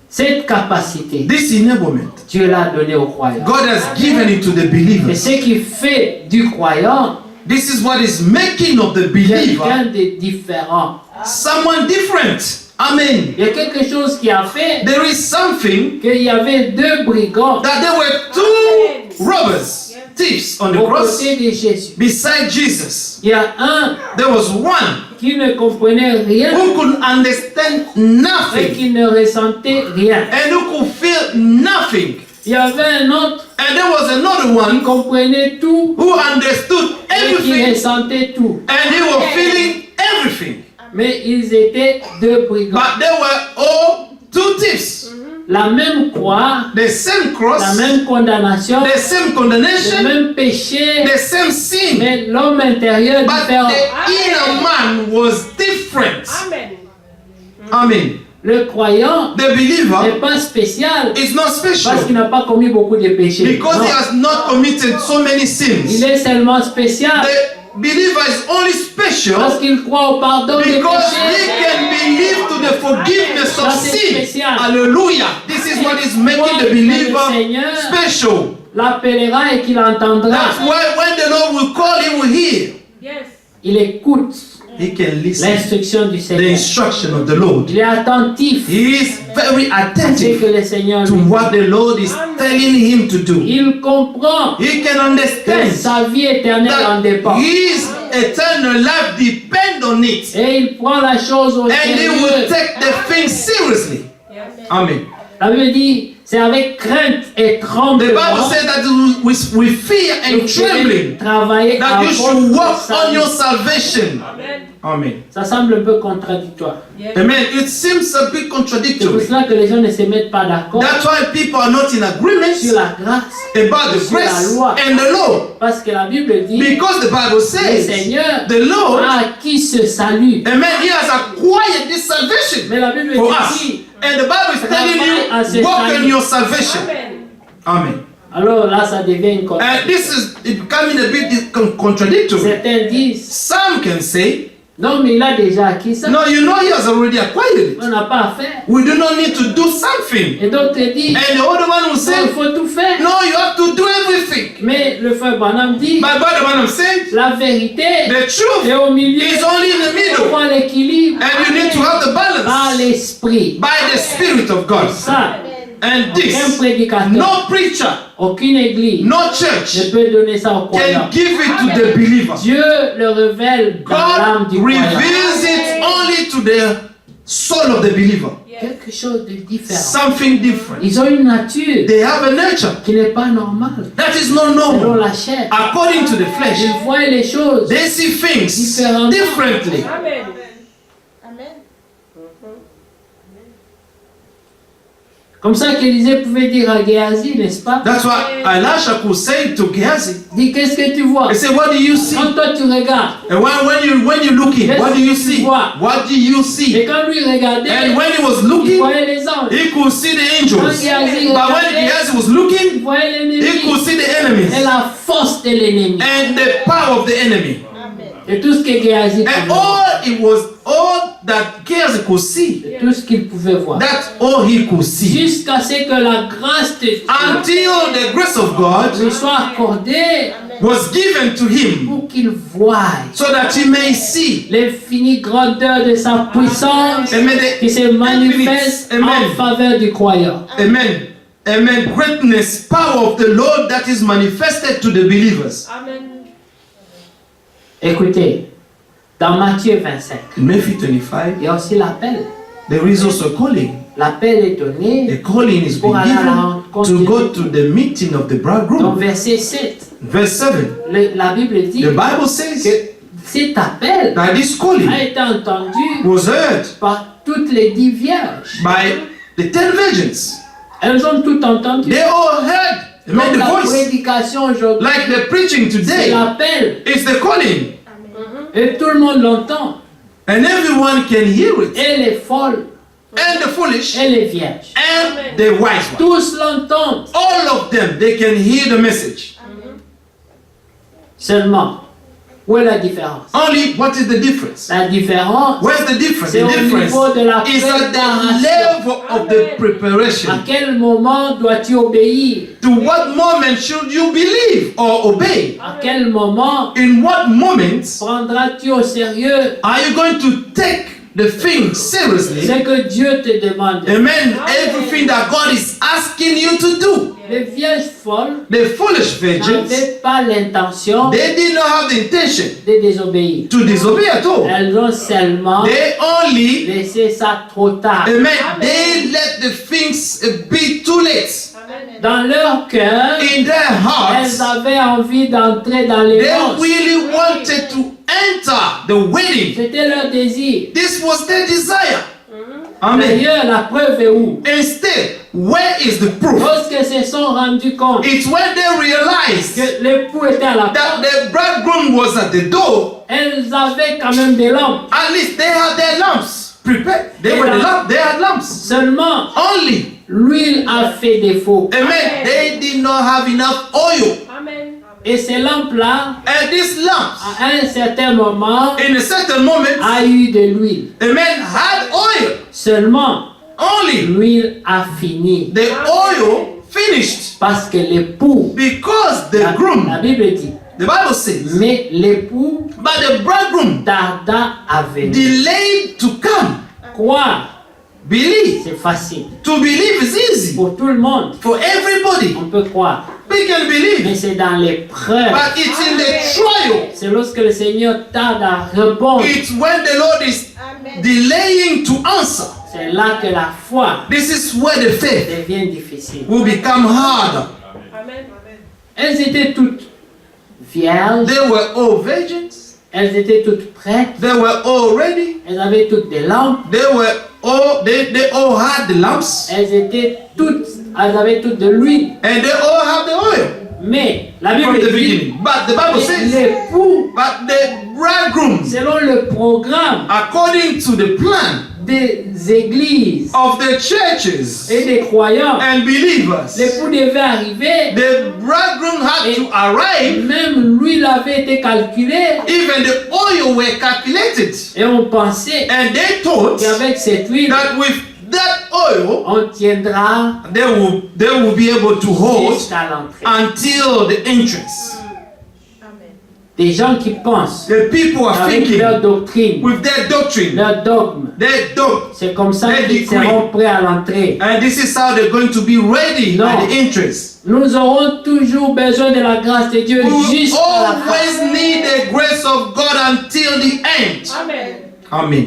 cette capacité, This enablement, Dieu l'a donnée aux croyants. God has given it to the Et believers. ce qui fait du croyant This is what is making of the believer quelqu'un de différent. someone different. Amen. Il y a quelque chose qui a fait There is something qu'il y avait deux brigands that there were two robbers, thieves on the au cross côté de Jésus. beside Jesus. Il y a un There was one qui ne comprenait rien who could understand et nothing qui ne ressentait rien. and who could feel nothing. Il y avait un autre And there was another qui one comprenait tout who understood et qui everything ressentait tout. and he was feeling everything. Mais ils étaient deux brigands. But they were all two thieves. La même croix, The same la cross, même condamnation, the same le condemnation, même péché, the same sin. mais l'homme intérieur But différent. the inner man was different. Amen. Le croyant The believer n'est pas spécial is not parce special qu'il n'a pas commis beaucoup de péchés. because Non. he has not committed so many Il sins. est seulement spécial The believer is only parce special qu'il croit au pardon des because he péchés. can believe to the forgiveness of Ça, c'est sin. spécial. Hallelujah. This is what is making the believer special. L'appellera et qu'il entendra. That's why when the Lord will call, he will hear. Il écoute He can listen l'instruction du the Seigneur. instruction of the Lord. Il est attentif He is very à ce attentive que le Seigneur to lui dit. what the Lord is telling him to do. Il comprend He can que understand sa vie éternelle en that dépend. his eternal life depends on it, Et il prend la chose au and he will sérieux. take the thing seriously. Amen. La Bible dit, c'est avec crainte et The Bible tremblement says that with fear que and vous devez trembling travailler that à you votre should work on salut. your salvation. Amen. Ça semble un peu contradictoire. Amen. It seems a bit C'est pour contradictory. cela que les gens ne se mettent pas d'accord That's why people are not in agreement sur la grâce. about the Sur la grace loi. and the law. Parce que la Bible dit, Because the Bible le says Seigneur the Lord, a acquis ce salut. amen, He has acquired this salvation Mais la Bible for us. dit, And the Bible is telling you, walk in your salvation. Amen. alors là ça devient une And contradiction. this is becoming a bit contradictory. Certains disent, Some can say, non mais il a déjà acquis ça. no, you know He has already acquired it. On n'a pas à faire. We do not need to do something. Et d'autres disent, And the other one will non, il say, faut tout faire. no, you have to do everything. Mais le frère Branham dit, My brother Branham said, la vérité the truth est au milieu. is only in the Il middle. faut l'équilibre And you need to have the par balance l'esprit. by the Spirit of God. Ça, And aucun this, prédicateur, no preacher, aucune église no ne church peut donner ça aux can croyants. give it to the believer. Dieu le révèle dans l'âme God du croyant. reveals it only to the soul of the believer. Quelque chose de différent. Something different. Ils ont une nature They have a nature qui n'est pas normale. that is not Selon normal. la chair, According to the flesh, ils voient les choses. they see things differently. Amen. Comme ça qu'Élisée pouvait dire à Géasi, n'est-ce pas? That's why Elisha could say to Gehazi, Dis, qu'est-ce que tu vois? he said, what do you see? Quand toi tu regardes, And when you look in, what do you see? What do you et see? quand lui regardait, And when he was il looking, voyait les anges. he could see the Quand angels. Géasi But when regardait, Gehazi was il looking, voyait he l'ennemi could see the et enemies la force de l'ennemi. and the power of the enemy. Et tout ce que Géasi And pouvait voir. all that Gehazi could see, Et tout ce qu'il pouvait voir. that's all he could see. Jusqu'à ce que la grâce de Dieu Until the grace of God lui soit accordée was given to him pour qu'il voie so that he may see. l'infinie grandeur de sa puissance Amen. The qui se manifeste infinite, en amen. faveur du croyant. Amen. Amen. Greatness, power of the Lord that is manifested to the believers. Écoutez, dans Matthieu 25, In Matthew 25, il y a aussi l'appel. there is also a calling. L'appel est donné The calling is being given to go to the meeting of the dans bridegroom. verset 7. Verse 7. La Bible dit The Bible says que cet appel that this calling a été entendu was heard par toutes les 10 vierges. by the 10 virgins. Elles ont tout entendu. They all heard. They Donc made the la voice. prédication aujourd'hui, Like the preaching c'est today. l'appel. It's the calling. Et tout le monde l'entend. And everyone can hear it. Et les folles, And the foolish et les vierges. and the wise one. Tous l'entendent. All of them, they can hear the message. Seulement, où est la différence? Only, what is the difference? La différence, Where's the difference? c'est The au difference niveau de la is at the préparation. level of the À preparation. quel moment dois-tu obéir? To what moment should you believe or obey? À quel moment In what moments prendras-tu au sérieux are you going to take the thing seriously? ce que Dieu te demande? Amen. Everything that God is asking you to do. Les vierges folles The foolish virgins, n'avaient pas l'intention they did not have the intention de désobéir. to disobey at all. Elles ont seulement They only, laissé ça trop tard. amen, they let the things be too late. Dans leur cœur, In their elles hearts, avaient envie d'entrer dans les they noces. really wanted to enter the wedding. C'était leur désir. This was their desire. Amen. D'ailleurs, la preuve est où? Instead, where is the proof? Lorsqu'elles se sont rendues compte It's when they realized que l'époux était à la that porte, the bridegroom was at the door. elles avaient quand même des lampes. At least they had their lamps prepared. They had lamps. Seulement, Only. l'huile a fait défaut. Amen. They did not have enough oil. Et ces lampes-là, And these lamps, à un certain moment, in a certain moment, a eu de l'huile. amen, had oil. Seulement, Only. l'huile a fini. The oil finished Parce que l'époux, because the la groom, Bible dit, the Bible says, mais l'époux but the bridegroom tarda à venir. delayed to come. Croire, Believe. c'est facile. To believe is easy Pour tout le monde, for everybody. on peut croire. We can Mais believe, c'est dans l'épreuve. but it's in the trial. C'est lorsque le Seigneur tarde à répondre. It's when the Lord is delaying to answer. C'est là que la foi This is where the faith devient difficile. will become harder. Elles étaient toutes vierges. They were all virgins. Elles étaient toutes prêtes. They were all ready. Elles avaient toutes des lampes. They all had the lamps, Elles avaient toutes de l'huile. and they all have the oil Mais la from Bible the dit, beginning. But the Bible says, l'époux, but the bridegroom, selon le programme according to the plan des églises of the churches et des croyants, and believers, l'époux devait arriver. the bridegroom had to arrive. Même l'huile avait été calculée. Even the oil were calculated, Et on pensait and they thought qu'avec cette huile, that with that oil on tiendra they will be able to hold jusqu'à l'entrée. until the entrance. Des gens qui pensent The people are avec thinking leur doctrine, with their doctrine, leur dogme. their dogma, C'est comme ça Their qu'ils decree. seront prêts à l'entrée. and this is how they're going to be ready No. at the entrance. Nous aurons toujours besoin de la grâce de Dieu We will jusqu'à la fin. always need the grace of God until the end. Amen.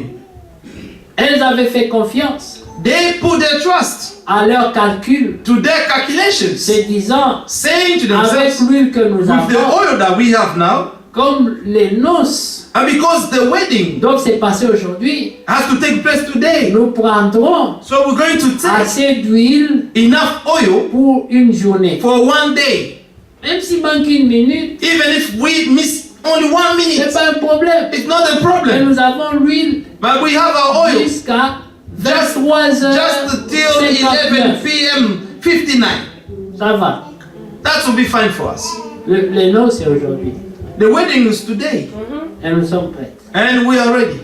Elles avaient fait confiance They put their trust à leur calcul, to their calculations, se disant, saying to avec themselves, l'huile que nous with the avons, oil that we have now, comme les noces and because the wedding doivent se passer aujourd'hui, has to take place today, nous prendrons so we're going to take assez d'huile enough oil pour une journée. for one day. Même s'il manque une minute, Even if we miss only 1 ce n'est minute, pas un problème. it's not a Mais problem. nous avons l'huile But we have our oil jusqu'à just 23h59. till 11 p.m. 59. Ça va. That will be fine for us. Les noces, c'est aujourd'hui. The wedding is today, Et nous sommes prêtes. and we are ready.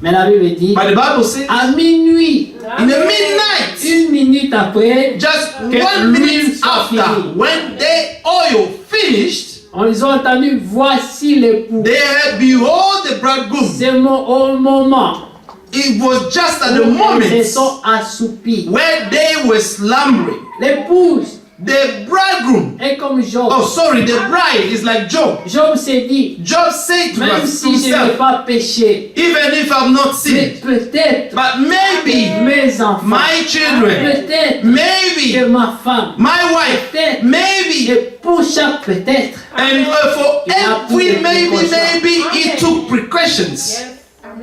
Mais la Bible dit, But the Bible says, à minuit, in the midnight, une minute après, just que 1 minute l'huile soit after, finie, when the oil finished, ils ont entendu, voici l'époux. they had behold the bridegroom. C'est au moment It was just at the où ils se moment sont assoupis. where they were slumbering. L'épouse The bridegroom, est comme Job. oh sorry, the bride is like Job. Job s'est dit, Job said to même si je n'ai himself, pas péché, even if I've not mais sinned, peut-être but maybe mes enfants, my children, peut-être que maybe ma femme, my wife, peut-être, maybe, et pour chaque peut-être, and for every maybe he took precautions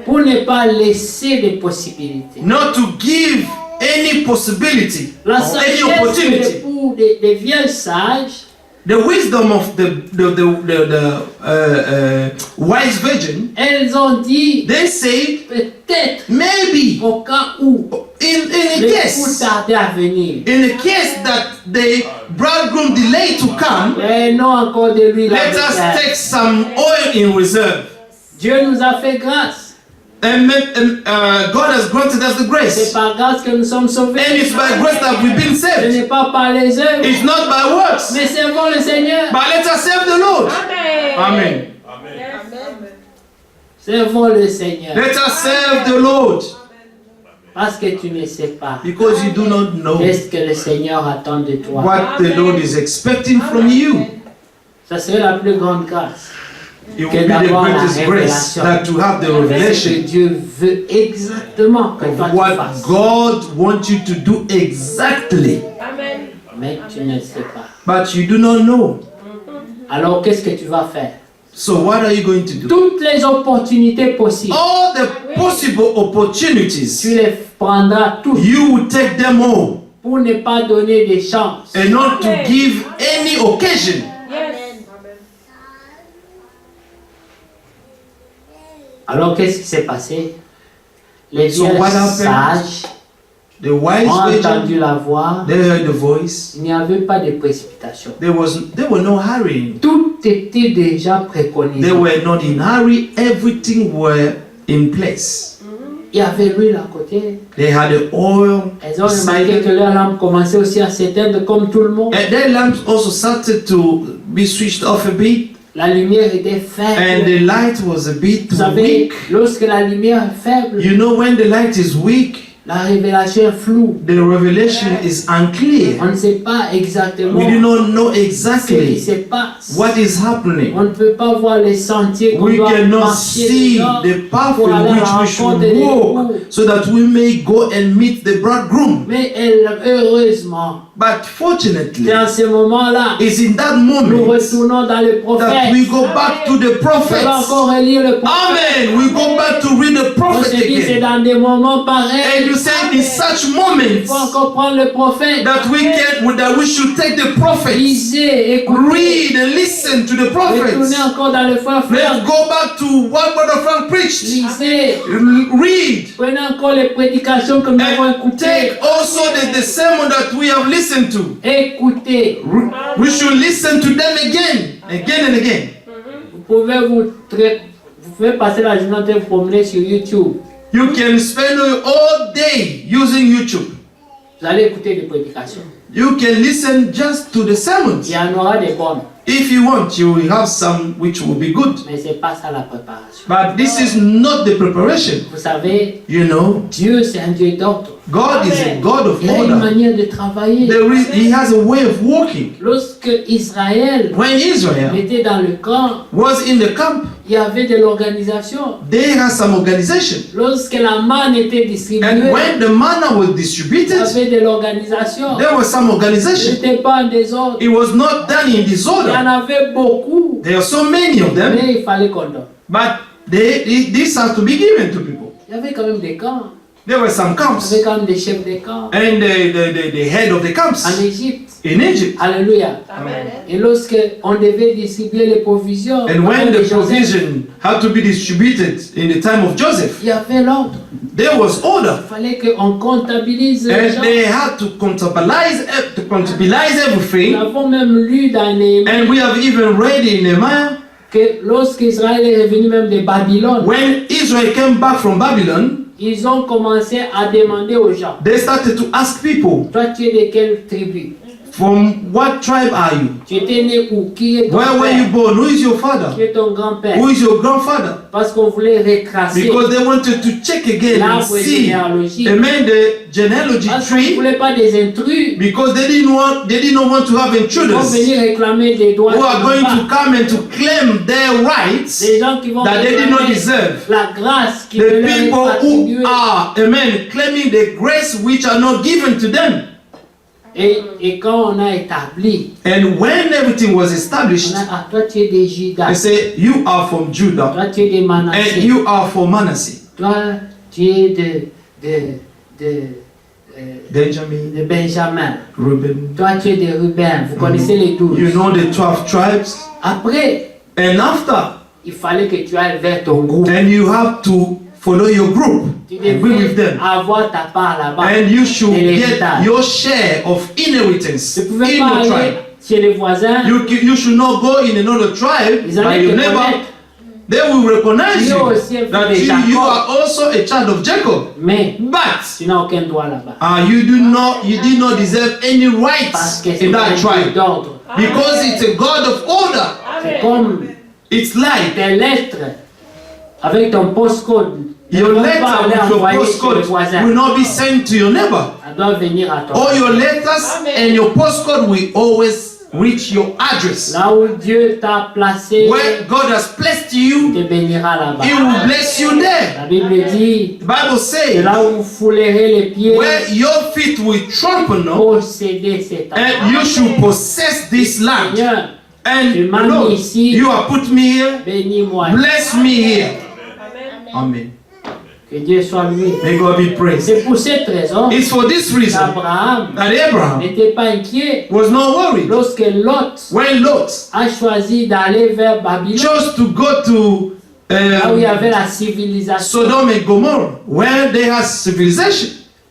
pour ne pas laisser des possibilités. not to give any possibility or La any sagesse opportunity. pour des vieilles sages, The wisdom of the wise virgin, elles ont dit they say peut-être maybe au cas où in a l'époux case tardait à venir. in a case that the bridegroom delayed to come, Et non encore de l'huile à let us verser. take some oil in reserve. Dieu nous a fait grâce. And God has granted us the C'est grace, par grâce que nous sommes sauvés. and it's by grace that we've been Ce saved. n'est pas par les œuvres, It's not by works, mais servons le Seigneur. but let us serve the Lord. Amen. Servons le Seigneur. Let us serve the Lord, Parce que tu ne sais pas because you do not know qu'est-ce que le Seigneur attend de toi. what the Lord is expecting from you. Ça serait la plus grande grâce. It will be the greatest grace that to have the Ce que revelation Dieu veut exactement que toi of tu what fasses. God wants you to do exactly, Mais tu ne sais pas. but you do not know. Alors qu'est-ce que tu vas faire? So what are you going to do? Toutes les opportunités possibles, All the possible tu opportunities, les prendras toutes you will take them all, pour ne pas donner de chance. and not to give any occasion. Alors qu'est-ce qui s'est passé? Les So vierges what happened? sages The wise ont virgin, entendu la voix. they heard the voice. Il n'y avait pas de précipitation. There were no hurrying. Tout était déjà préconisé. They were not in hurry. Everything were in place. Il y avait l'huile à côté. They had the oil. Elles ont remarqué que leur lampe commençait aussi à s'éteindre comme tout le monde. And their lamps also started to be switched off a bit, La lumière était and faible. the light was a bit Vous savez, weak. lorsque la lumière est faible, You know, when the light is weak, La révélation est floue. The revelation is unclear. On ne sait pas exactement We do not know ce qui exactly se passe. what is happening. On ne peut pas voir les sentiers qu'on We doit cannot marcher see dedans the path pour in aller à which la we rencontre should de l'époux. walk so that we may go and meet the bridegroom. Mais heureusement, But fortunately, c'est en ce moment-là, it's in that nous moment retournons dans le that prophète. we go back to the On va prophets. encore relire le prophète. Amen. We go back to read the On prophet se dit c'est again. dans des moments And pareils. you say in such Il moments faut encore prendre le prophète. that we should take the prophets, Lisez, écoutez. read and listen to the Retournez prophets. encore dans le frère Let's Frank. go back to what Brother Frank preached. Lisez. Read. Prenez encore les prédications que nous avons And écoutées. take also the sermon that we have listened to. Écoutez. We should listen to them again and again. Vous pouvez passer la journée en train de vous promener sur YouTube. You can spend all day using YouTube. Vous allez écouter des prédications. You can listen just to the sermons. Il y en aura des bonnes, If you want, you will have some which will be good. mais c'est pas ça la préparation. But this is not the preparation. Vous savez, You know, Dieu c'est un Dieu d'ordre. God is a God of Il a une order. manière de travailler. He has a way of walking. Lorsque Israël When Israel était dans le camp, was in the camp, il y avait de l'organisation. they had some organization. Lorsque la manne était distribuée, And when the manna was il y distributed, avait de l'organisation. there was some Ce organization. n'était pas en désordre. It was not done in Il y en disorder. avait beaucoup, There are so many of them, mais il fallait qu'on donne. but this has to be given to people. Il y avait quand même des camps. There were some Il y camps, avait quand même des chefs de camps and the head of the en camps Égypte. in Egypt. Alléluia. Et lorsque on devait distribuer les provisions, And when avec the Joseph, provision had to be distributed in the time of Joseph, il y avait l'ordre. there was order. Il fallait qu'on comptabilise les And gens. they had to contabilize Nous everything. avons même lu dans Néhémie And we have even read in Nehemiah, que lorsqu'Israël est revenu même de Babylone, when Israel came back from Babylon, ils ont commencé à demander aux gens, they started to ask people, toi tu es de quelle tribu? from what tribe are you? Tu étais né où? Qui est ton Where were you père? born? Who is your father? Qui est ton grand-père? Who is your grandfather? Parce qu'on voulait retracer Because they wanted to check again and l'arbre see, généalogique. amen, the genealogy Parce qu'on ne tree, voulait pas des intrus because they did not want to have qui vont intruders venir réclamer des droits who are qu'ils going n'ont to pas. come and to claim their rights Des gens qui vont that they did not réclamer deserve. la grâce qui The ne leur est people pas who attribuée. are, amen, claiming the grace which are not given to them. Et quand on a établi, And when everything was on established, a, toi tu es des Judas, they say, you are from Judah toi tu es des and Manassés, you are from Manasseh. toi tu es Benjamin, de Benjamin, Reuben. toi tu es de Ruben, vous connaissez les 12. You know the 12 tribes. Après, And after, il fallait que tu ailles vers ton groupe. then you have to follow your group Tu and be with devais them. avoir ta part là-bas. And you should Et get l'héritage. your share of inheritance Tu ne in pouvais pas your aller tribe. chez les voisins, You should not go in another tribe ils by allaient your te neighbor. connaître. They will recognize Tu es you aussi un fils that de you Jacob. are also a child of Jacob. Mais But tu n'as aucun droit là-bas. you did not deserve any rights Parce que c'est in that un Dieu tribe d'ordre. because it's a God of order. C'est comme It's like tes lettres avec ton postcode. your ne vont pas letter aller with your envoyer chez les postcode voisins. will not be sent to your neighbor. Elle doit venir à toi. All your letters and your postcode will always reach your address. Là où Dieu t'a placé, Where God has placed il you, te bénira là-bas. He will bless you there. La Bible dit, The Bible c'est says, là où vous foulerez les pieds, where your feet will trample on, posséder cet and endroit. you should possess this land. Seigneur, And Tu m'as mis Lord, ici. you have put me here, bénis-moi. bless me here. Amen. Que Dieu soit loué. May God be praised. C'est pour cette raison It's for this reason qu'Abraham that Abraham n'était pas inquiet was not worried lorsque Lot when Lot a choisi d'aller vers Babylone, chose to go to là où il y avait la civilisation. Sodom and Gomorrah, where they had civilization.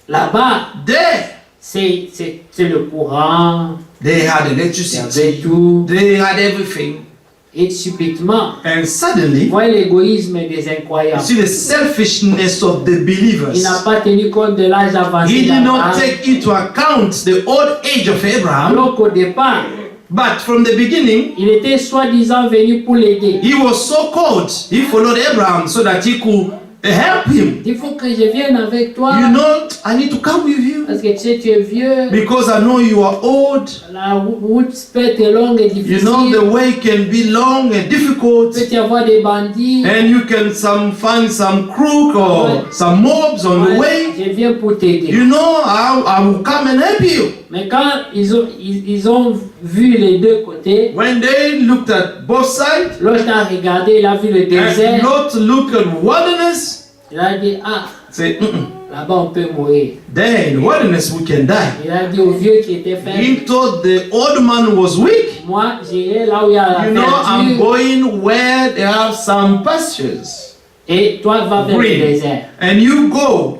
Là-bas, There, c'est le courant, they had il y avait electricity, tout. they had everything. Et subitement, And suddenly, voyez l'égoïsme des you incroyables. see the selfishness of the Il believers. n'a pas tenu compte de l'âge avancé He did not d'Abraham. take into account the old age of Abraham, Alors qu'au départ, but from the beginning, il était soi-disant venu pour l'aider. he was so called. He followed Abraham so that he could help him. Il faut que je vienne avec toi. You know, I need to come with you Parce que tu sais, tu es vieux. because I know you are old. La route peut être longue et You difficile. know, the way can be long and difficult. Il peut y avoir des bandits. And you can find some crook or some mobs on the Ouais, way. je viens pour t'aider. You know, I will come and help you. Mais quand ils ont vu les deux côtés, When they looked at both sides, l'autre a regardé, il a vu le and désert. Lot looked at wilderness, Il a dit, ah, say, là-bas on peut mourir. there in wilderness we can die. Il a dit au vieux qui était faible, He thought the old man was weak. moi j'irai là où il y a la You know, I'm verdure. going where they have some pastures. Et toi va vers le Green. désert. And you go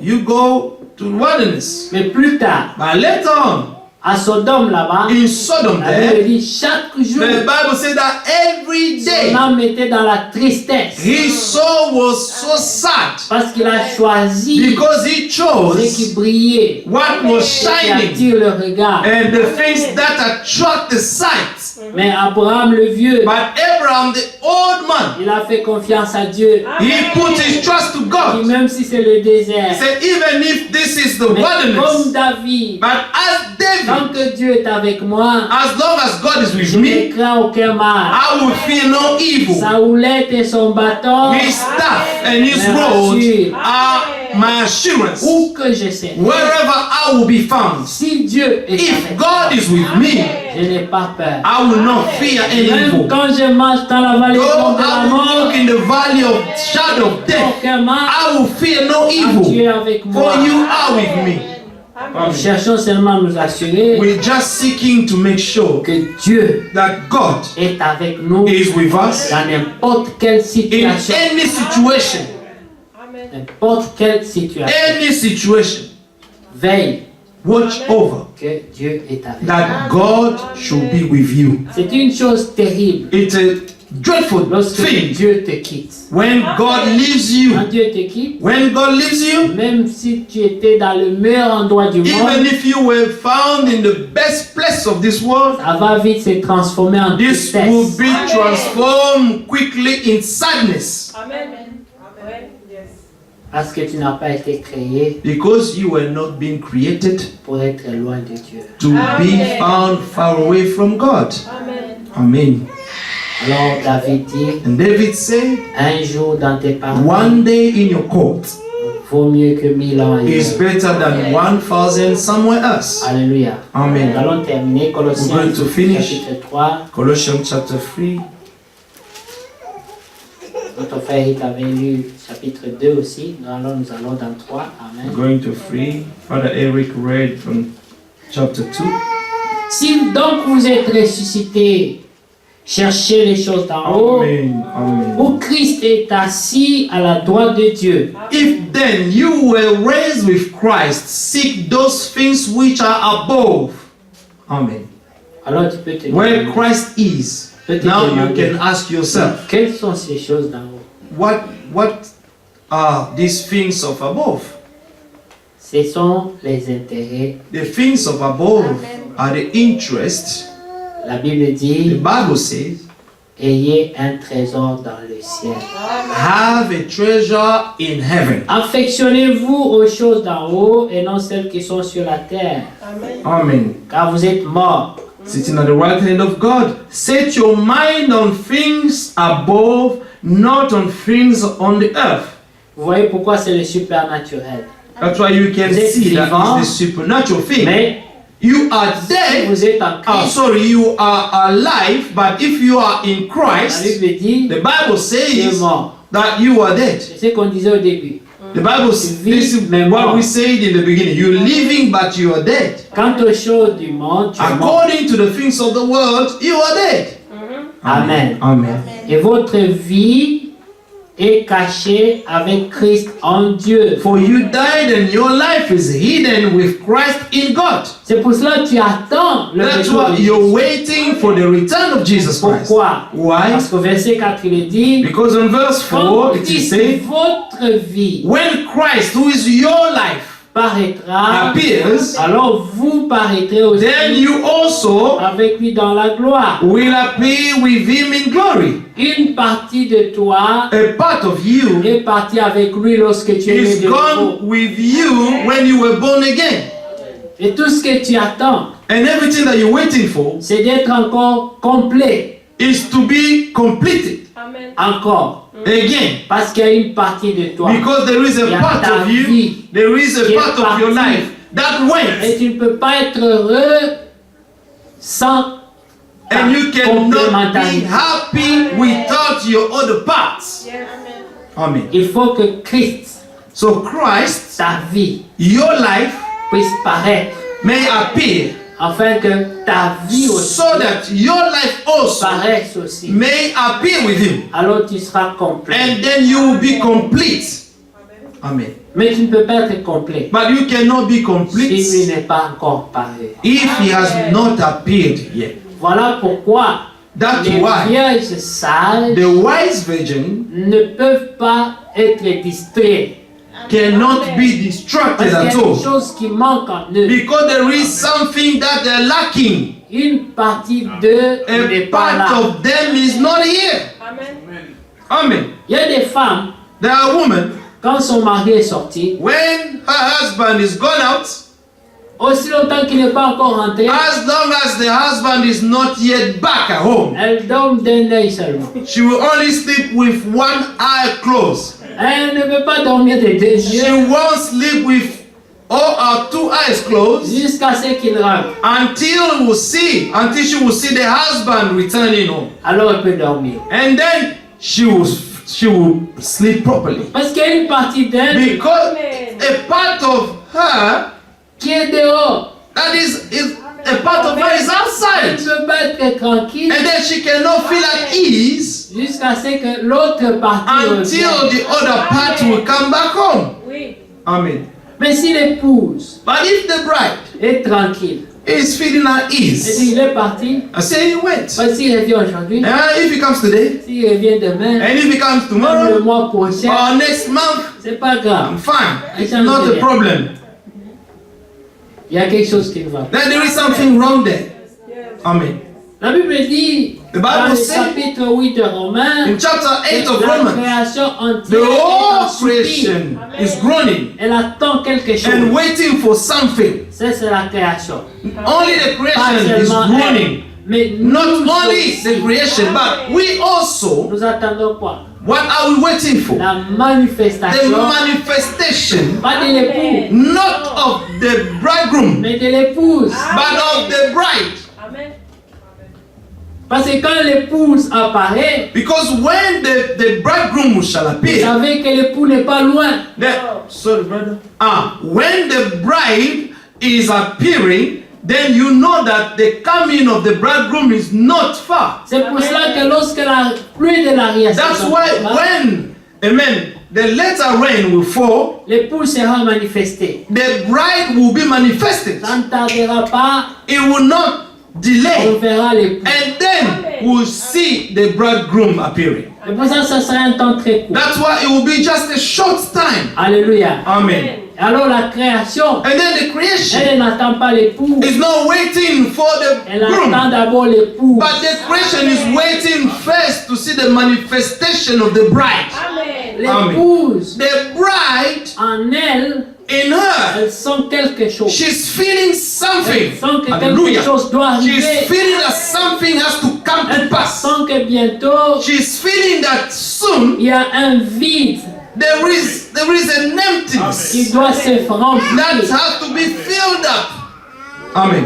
to wilderness. Mais plus tard, But later on, à Sodome là-bas, in Sodom la Bible there, dit chaque jour, the Bible said that every son day âme était dans la tristesse. his soul was so sad Parce qu'il a choisi because he ce chose qui brillait, what was ce qui shining attire le regard. and the things that attract the sight. Mais Abraham le vieux, But Abraham, the old man, il a fait confiance à Dieu. he put his trust to Et God. même si c'est le He désert, said, even if this is the mais comme wilderness, David, but as David, tant que Dieu est avec moi, as long as God is with je ne me, crains aucun mal. I will fear no evil. Sa houlette et son bâton, His staff and his me rod rassure. are my assurance. Où que je sais, Wherever I will be found, si Dieu est if avec God is with me, je n'ai pas peur. I will not fear any Même evil. quand je marche dans la vallée Though de la I will mort, walk in the valley of shadow of death, aucun mal, I will fear no tu es evil, avec moi. for you are with me. Nous cherchons seulement à nous assurer We're just seeking to make sure que Dieu that God est avec nous is with us dans n'importe quelle in situation. any situation. N'importe quelle situation. Any situation. Veille Watch over que Dieu est avec nous. that God should be with you. C'est une chose terrible It's a dreadful lorsque thing Dieu te quitte. when God leaves you. Quand Dieu te quitte, When God leaves you, même si tu étais dans le meilleur endroit du even monde, if you were found in the best place of this world, ça va vite se transformer en this will tristesse. be transformed quickly in sadness Amen. Amen. Yes. Parce que tu n'as pas été créé because you were not being created pour être loin de Dieu. to be found far away from God. Amen. Amen. Alors David dit, And David said, un jour dans tes paroles, one day in your court vaut mieux que 1000 ans is ailleurs. better than 1,000 somewhere else. Alléluia. Nous Amen. allons terminer Colossiens We're going to finish. chapitre 3. Colossians chapter 3. Notre frère Eric avait lu chapitre 2 aussi. Nous allons dans 3. We're Amen. going to 3. Father Eric read from chapter 2. Si donc vous êtes ressuscités, cherchez les choses d'en haut, Amen. Amen. où Christ est assis à la droite de Dieu. If then you were raised with Christ, seek those things which are above. Amen. Alors tu peux te Where demander, Christ is. Now you can ask yourself, quelles sont ces choses d'en haut? what are these things of above? Ce sont les intérêts. The things of above are the interest. La Bible The dit, Bible says, ayez un trésor dans le ciel. have a treasure in heaven. Affectionnez-vous aux choses d'en haut et non celles qui sont sur la terre, Amen. Amen. car vous êtes morts. Sitting at the right hand of God. Set your mind on things above, not on things on the earth. Vous voyez pourquoi c'est le supernaturel. That's why you can Vous êtes see that vivant, it's the supernatural thing. Mais You are si dead. vous êtes en Oh, Christ, sorry, you are alive, but if you are in la Christ, Bible dit, the Bible tu es says mort. that you are dead. C'est ce qu'on disait au début. The Bible says, this is what we said in the beginning. You're living, but you are dead. Quant aux choses du monde, tu es mort. According to the things of the world, you are dead. Amen. Amen. Et votre vie est cachée avec Christ en Dieu. For you died and your life is hidden with Christ in God. C'est pour cela que tu attends le That's retour de why Jésus. you're waiting for the return of Jesus Christ. Pourquoi? Why? Parce qu'au verset 4, il est dit, Because in verse 4 quand it is Christ said, votre vie, when Christ, who is your life, paraîtra, appears, alors vous paraîtrez aussi then you also avec lui dans la gloire. will appear with him in glory. Une partie de toi A part of you est partie avec lui lorsque tu es né is de nouveau. gone with you when you were born again. Et tout ce que tu attends, And everything that you're waiting for c'est d'être encore complet. is to be completed Amen. Encore. again. Parce qu'il y a une partie de toi. Because there is Il y a a part ta of you, vie there is a qui est part of your partie. life that Et went. tu ne peux pas être heureux sans ta And you cannot be complémentarité. happy without your other parts. Yes. Amen. Il faut que Christ, So Christ, ta vie, your life puisse paraître may appear afin que ta vie aussi so that your life also paraisse aussi. may appear with him. Alors tu seras complet. And then you will be complete. Amen. Mais tu ne peux pas être complet But you cannot be si lui complete n'est pas encore pareil. if he has not appeared yet. Voilà pourquoi That's les why vierges sages the wise virgin ne peuvent pas être distraits. cannot be distracted Parce qu'il y a at des all. choses qui manquent en eux. Because there is something that they're lacking. Une partie d'eux n'est A pas part là. of them is not here. Amen. Amen. Il y a des femmes, There are women, quand son mari est sorti, when her husband is gone out, aussi longtemps qu'il n'est pas encore rentré, as long as the husband is not yet back at home, elles dorment d'un œil seulement. she will only sleep with one eye closed. Elle ne veut pas dormir des deux She yeux won't sleep with all her two eyes closed jusqu'à ce qu'il rentre. until she will see the husband returning home. Alors elle peut dormir. And then she will sleep properly. Parce qu'il y a une partie d'elle Because a part of her qui est dehors. that is a part of her is Elle outside. ne peut pas être tranquille And then she cannot feel at ease jusqu'à ce que l'autre partie until revienne. the other part will come back home. Oui. Amen. Mais si l'épouse But if the bride est tranquille, is feeling at et dit ease, il est parti, I say he went. s'il revient aujourd'hui, And if he comes today, s'il revient demain, and if he comes même le tomorrow mois prochain, or next month, c'est pas grave. I'm fine. It's not a problem. Il y a quelque chose qui ne va pas. Then there is something wrong there. Amen. La Bible dit, The Bible dans le says chapitre 8 de Romains, In chapter 8 of la Romans, création the entière est en whole soupir. creation is groaning Elle attend quelque chose. and waiting for something. Ça, c'est la création. Only the Pas creation is seulement elle, groaning. mais Not nous only aussi, the creation, but we also, nous attendons quoi? what are we waiting for? La The manifestation, manifestation, pas de l'époux, not of the bridegroom, mais de l'épouse. but of the bride. Amen. Parce que quand l'épouse apparaît, Because when the bridegroom shall vous appear, savez que l'époux n'est pas loin. sorry, brother. When the bride is appearing, then you know that the coming of the bridegroom is not far. C'est pour cela que lorsque la pluie de l'arrière-saison That's why when, amen, the latter rain will fall, l'époux sera manifesté. the bride will be manifested. Ça ne tardera pas, It will not on delay. verra l'époux. And then we'll see the bridegroom appearing. Et pour ça, ça sera un temps très court. That's why it will be just a short time. Alléluia. Amen. Alors la création, And then the creation elle n'attend pas l'époux. is not waiting for the Elle attend groom. d'abord l'époux. But the creation is waiting first to see the manifestation of the bride. Amen. L'épouse, The bride, en elle, in her, elle sent quelque chose. she's feeling Elle something. sent que quelque Hallelujah. chose doit She's arriver. feeling that something has to come to Elle pass. sent que bientôt, She's feeling that soon il y a un vide there is an emptiness qui doit se that remplir. has to be filled up. Amen.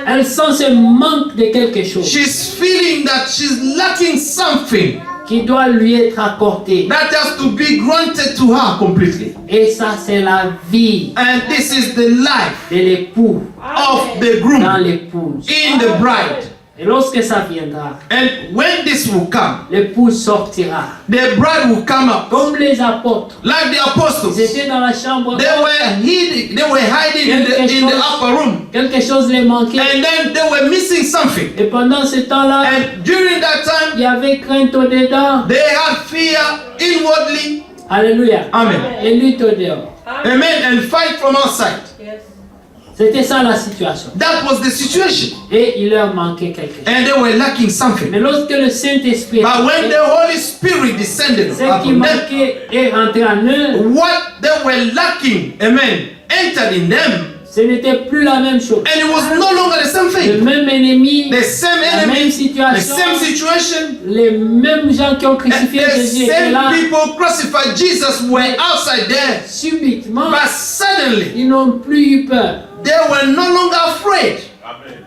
Elle sent ce manque de quelque chose She's feeling that she's lacking something qui doit lui être accordé. that has to be granted to her completely. Et ça, c'est la vie And this is the life de l'époux of the dans groom l'épouse. in the bride. Et lorsque ça viendra, And when this will come, l'épouse sortira. the bride will come up. Comme les apôtres, Like the ils apostles, étaient dans la chambre, they were hiding in the upper room. quelque chose les manquait. And then they were missing something. Et pendant ce temps-là, And during that il time, y avait crainte au-dedans. they had fear inwardly. Alléluia. Amen. Et lutte au-dehors. Amen. And fight from outside. Yes. C'était ça la situation. That was the situation. Et il leur manquait quelque chose. And they were lacking something. Mais lorsque le Saint-Esprit But when the Holy Spirit descended ce qui upon them, manquait est rentré en eux, what they were lacking, amen, entered in them. ce n'était plus la même chose. And it was no longer the same Le thing. même ennemi, The same la même enemy, the situation, same situation. les mêmes gens qui ont And crucifié the Jésus étaient same là. people crucified Jesus were outside there. Subitement, But suddenly, ils n'ont plus eu peur. they were no longer afraid.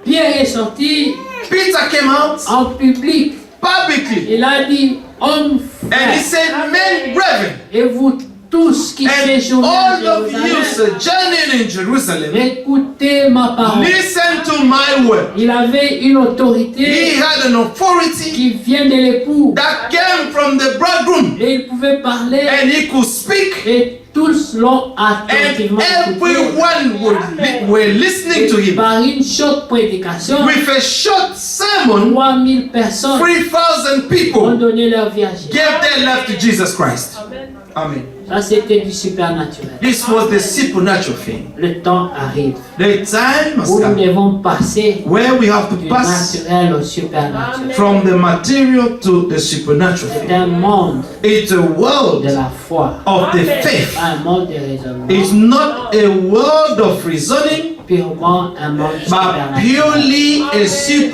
Pierre est sorti Peter came out en public. publicly Il a dit, hommes and he frères, said, Men, brethren, et vous tous qui séjournez à and all of you Jérusalem, sojourning in Jerusalem, écoutez ma parole. listen to my word. Il avait une He autorité had an authority qui vient de l'époux. that came from the bridegroom, Et il pouvait parler and he could speak, et tous l'ont and attentivement écouté. everyone were listening to Et him. par une short prédication, With a short sermon, 3000 personnes 3,000 ont people donné leur vie à Jésus. gave their life to Jesus Christ. Amen. Amen. Ça, c'était du supernaturel. This was the supernatural thing. Le temps arrive The time has où nous come devons passer where we have to du pass naturel au supernaturel. from the material to the supernatural C'est thing. un monde It's a de world la foi, of the faith. pas un monde de raisonnement, It's not a world of reasoning, purement un monde but supernaturel. purely a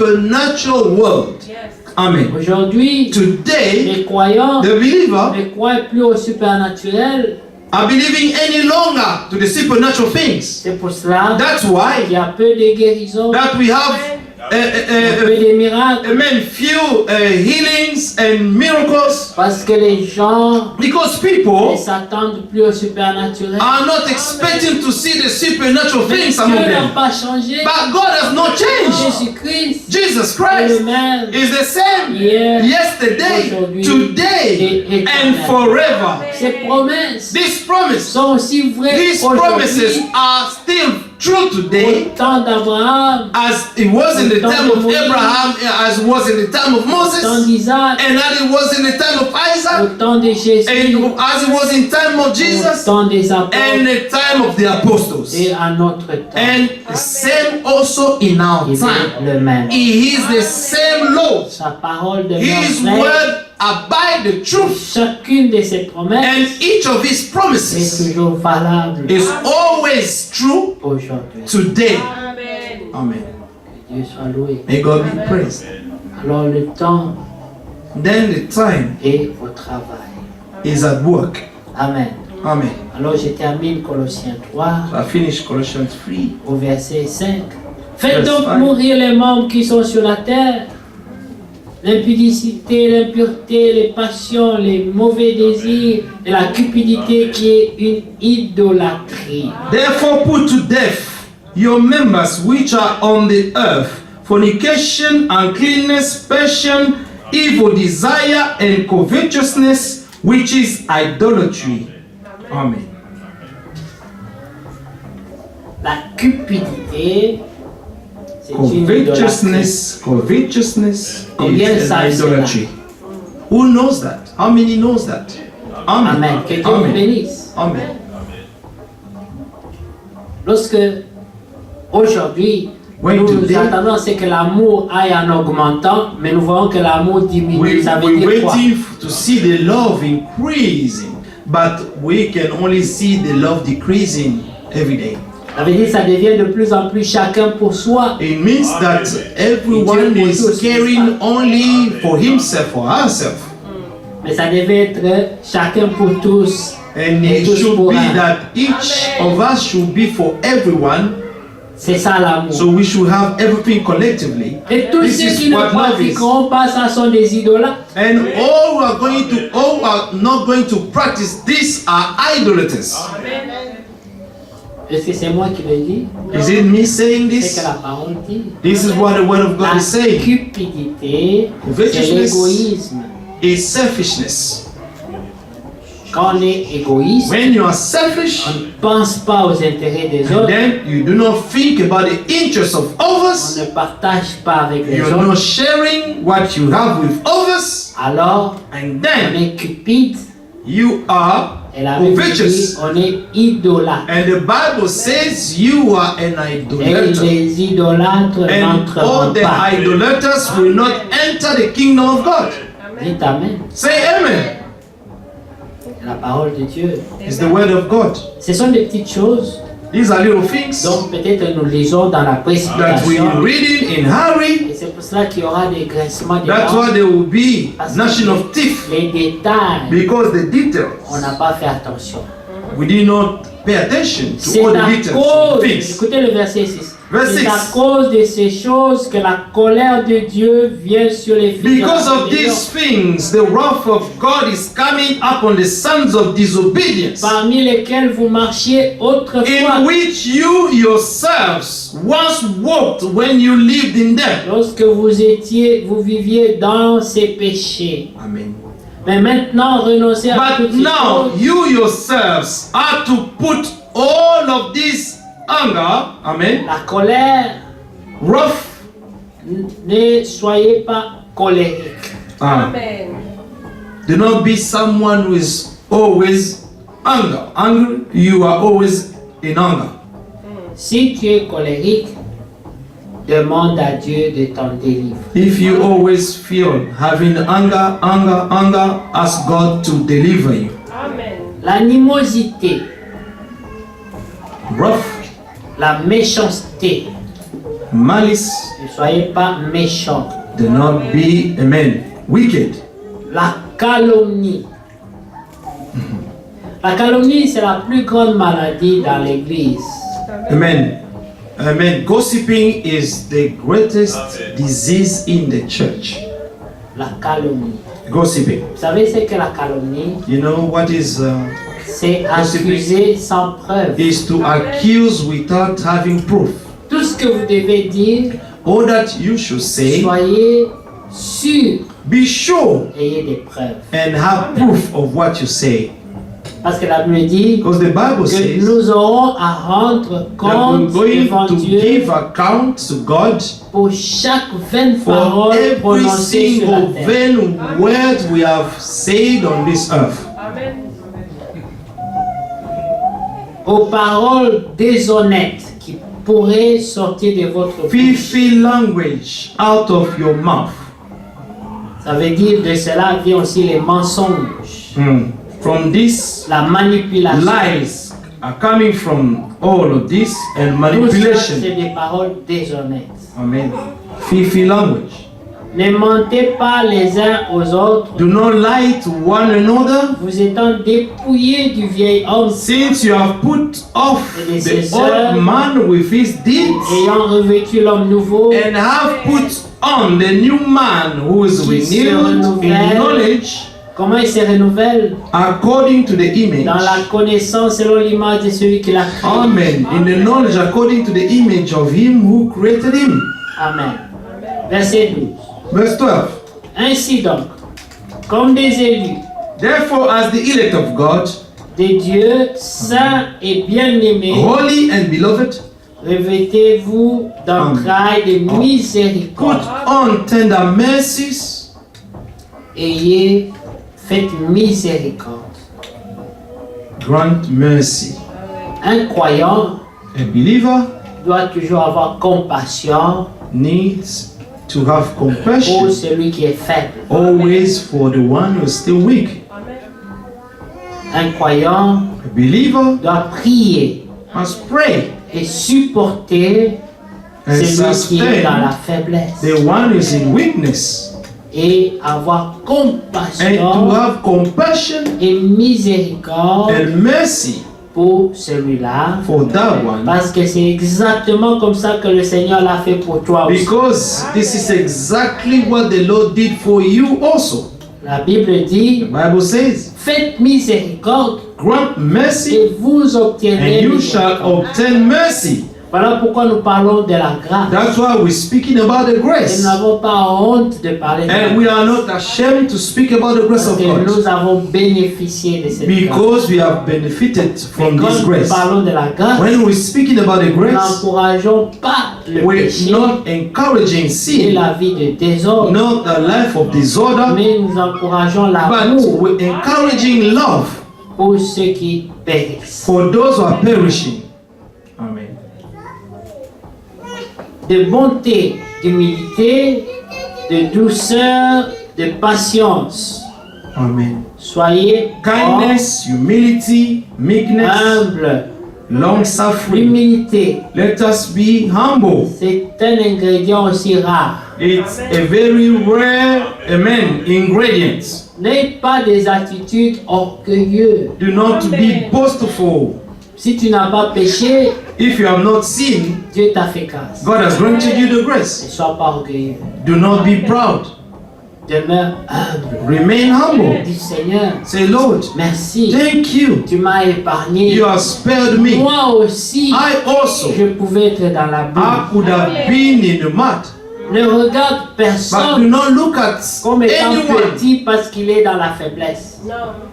supernatural world. Yes. Amen. Aujourd'hui, Today, les croyants the believer ne croient plus au supernaturel. are believing any longer to the supernatural things. C'est pour cela That's qu'il why y a peu de guérisons, that we have peu de miracles, amen, few healings and miracles, parce que les gens because ne people s'attendent plus au supernaturel. are not expecting to see the supernatural Mais things Dieu among n'a them. pas changé. But God has not changed. Jésus-Christ Jesus est Christ le même. is the same Hier, yesterday, aujourd'hui, today, et and éternel. forever. Ces promesses These promises, sont aussi vraies these promises aujourd'hui are still true today au temps d'Abraham, as it was in the time of Abraham, as it was in the time of au temps Moses, d'Isaac, and as it was in the time of au Isaac, temps de Jésus, and as it was in time of au Jesus, temps des and apôtres the time of the apostles. et à notre temps. And the same also in our Il time. est le même. He is the same Lord. Sa parole demeure His vraie. word abide the truth. Chacune de ses And promesses each of his est promises toujours valable is always true aujourd'hui. today. Amen. Amen. Que Dieu soit loué. May God be praised. Alors le temps Then the time est au travail. is at work. Amen. Amen. Alors je termine Colossiens 3 So I finish Colossians 3. au verset 5. Faites Verse donc 5. mourir les membres qui sont sur la terre. L'impudicité, l'impureté, les passions, les mauvais désirs et la cupidité qui est une idolâtrie. Therefore put to death your members which are on the earth, fornication, uncleanness, passion, evil desire, and covetousness, which is idolatry. Amen. La cupidité, c'est une idolâtrie. Covetousness Combien is an savent idolatry. Who knows that? How many knows that? Amen. Amen. Que Dieu vous Amen. bénisse. Amen. Lorsque aujourd'hui, When nous today- attendons à ce que l'amour aille en augmentant, mais nous voyons que l'amour diminue. Ça veut We're dire quoi? waiting to see the love increasing, but we can only see the love decreasing every day. Ça veut dire que ça devient de plus en plus chacun pour soi. It means that everyone is caring only for himself or herself. Mais ça devait être chacun pour tous. And Et it tous should pour be un. that each of us should be for everyone, C'est ça l'amour. so we should have everything collectively. Et tous This ceux is qui ne what love is. pratiqueront pas ça sont des idolâtres. And all who are not going to practice this are idolaters. Est-ce que c'est moi qui le dis? Is it me saying C'est this? que la parole dit. This is what the word of God La is saying. cupidité, c'est Covetousness l'égoïsme. is selfishness. Quand on est égoïste, When you are on selfish, ne pense pas aux intérêts des autres. then you do not think about the interests of On others. ne partage pas avec les You're not autres. sharing what you have with others. Alors, And on then est cupide, you are Et la Bible dit, covetous. on est idolâtre. And the Bible says you are an Et idolater. les idolâtres And all n'entreront the pas. idolaters will not enter the kingdom of God. Dites Amen. Say amen. La parole de Dieu. It's the word of God. Ce sont des petites choses These are little things dont peut-être nous lisons dans la that we précipitation. reading in hurry. Et c'est pour cela qu'il y aura des grincements de That's dents. why there will be Parce gnashing que of teeth. les détails, Because the details, on n'a pas fait attention. we did not pay attention to C'est all à the details of cause, things. écoutez le verset 6. Verse C'est 6. à cause de ces choses que la colère de Dieu vient sur les fils Because de la of these things, the wrath of God is coming upon the sons of disobedience, parmi lesquels vous marchiez autrefois, in which you yourselves once walked when you lived in them. lorsque vous viviez dans ces péchés. Amen. Mais maintenant, renoncez à But toutes ces now choses. you yourselves are to put all of this anger, amen, La colère, wrath, ne soyez pas colérique. Amen. do not be someone who is always angry. You are always in anger. Si tu es colérique, demande à Dieu de t'en délivrer. If you always feel having anger, ask God to deliver you. Amen. L'animosité, Wrath, la méchanceté, malice, ne soyez pas méchants. do not be, amen, wicked. La calomnie. La calomnie, c'est la plus grande maladie dans l'église. Amen. Amen. Gossiping is the greatest disease in the church. La calomnie. Gossiping. Vous savez ce que la calomnie? You know what C'est accuser sans preuve. is to accuse without having proof. Tout ce que vous devez dire, All that you should say, soyez sûrs, be sure ayez des preuves. and have proof of what you say. Parce que la Bible dit Because the Bible que says nous aurons à rendre that we're compte going devant to Dieu give account to God pour chaque vaine for parole every prononcée sur la single terre. vain word we have said on this earth. Amen. Aux paroles déshonnêtes qui pourraient sortir de votre bouche. Filthy language out of your mouth. Ça veut dire de cela vient aussi les mensonges, From this, la manipulation. lies are coming from all of this and Tout ça, manipulation. c'est des paroles déshonnêtes. Amen. Filthy language. Ne mentez pas les uns aux autres, Do not lie to one another, vous étant dépouillés du vieil homme, since you have put off the old man with his deeds ayant revêtu l'homme nouveau, and have put on the new man who is renewed in knowledge comment il se renouvelle? according to the image. Dans la connaissance selon l'image de celui qui l'a créé. Amen. In the knowledge according to the image of him who created him. Amen. Verset 12. Verse 12. Ainsi donc, comme des élus, Therefore, as the elect of God, des dieux saints et bien-aimés, holy and beloved, revêtez-vous d'entrailles de put miséricorde. on tender mercies, Faites miséricorde. grant mercy. Un croyant A believer doit toujours avoir compassion needs to have pour compassion celui qui est faible. always for the one who is still weak. Un croyant A believer doit prier must pray et supporter and celui qui est dans la sustain faiblesse the one who is in weakness et avoir and to compassion have compassion et miséricorde and mercy pour celui-là, for that one, parce que c'est exactement comme ça que le Seigneur l'a fait pour toi aussi. because this is exactly what the Lord did for you also. La Bible The dit, Bible says, faites miséricorde grant mercy et vous obtiendrez and you shall miséricorde. obtain mercy. Voilà pourquoi nous parlons de la grâce. That's why we're speaking about the Et grace. nous n'avons pas honte de parler de la And we are not ashamed to speak about the grace parce of que God. nous avons bénéficié de cette grâce. Because we have benefited Et from quand this nous grace. parlons de la grâce, When we're speaking about the nous grace, n'encourageons pas le we're péché not encouraging et sin, la vie de désordre, not a life of disorder, mais nous encourageons but l'amour we're encouraging love pour ceux qui périssent. For those who are perishing. Amen. De bonté, d'humilité, de douceur, de patience. Amen. Soyez Kindness, humility, meekness, humble. long suffering. L'humilité, Let us be humble. c'est un ingrédient aussi rare. It's a very rare, ingredient. N'ayez pas des attitudes orgueilleuses. Do not be boastful. Si tu n'as pas péché, If you have not sinned, Dieu t'a fait grâce. God has granted you the Ne grace. sois pas orgueilleux. Do not be proud. Demeure humble. Remain humble. Dis Seigneur, Say, Lord, merci. thank you. Tu m'as épargné. You have spared me. Moi aussi, I also, je pouvais être dans la boue. I could have been in the mud. Ne regarde But do personne not look at comme étant anyone petit parce qu'il est dans la faiblesse.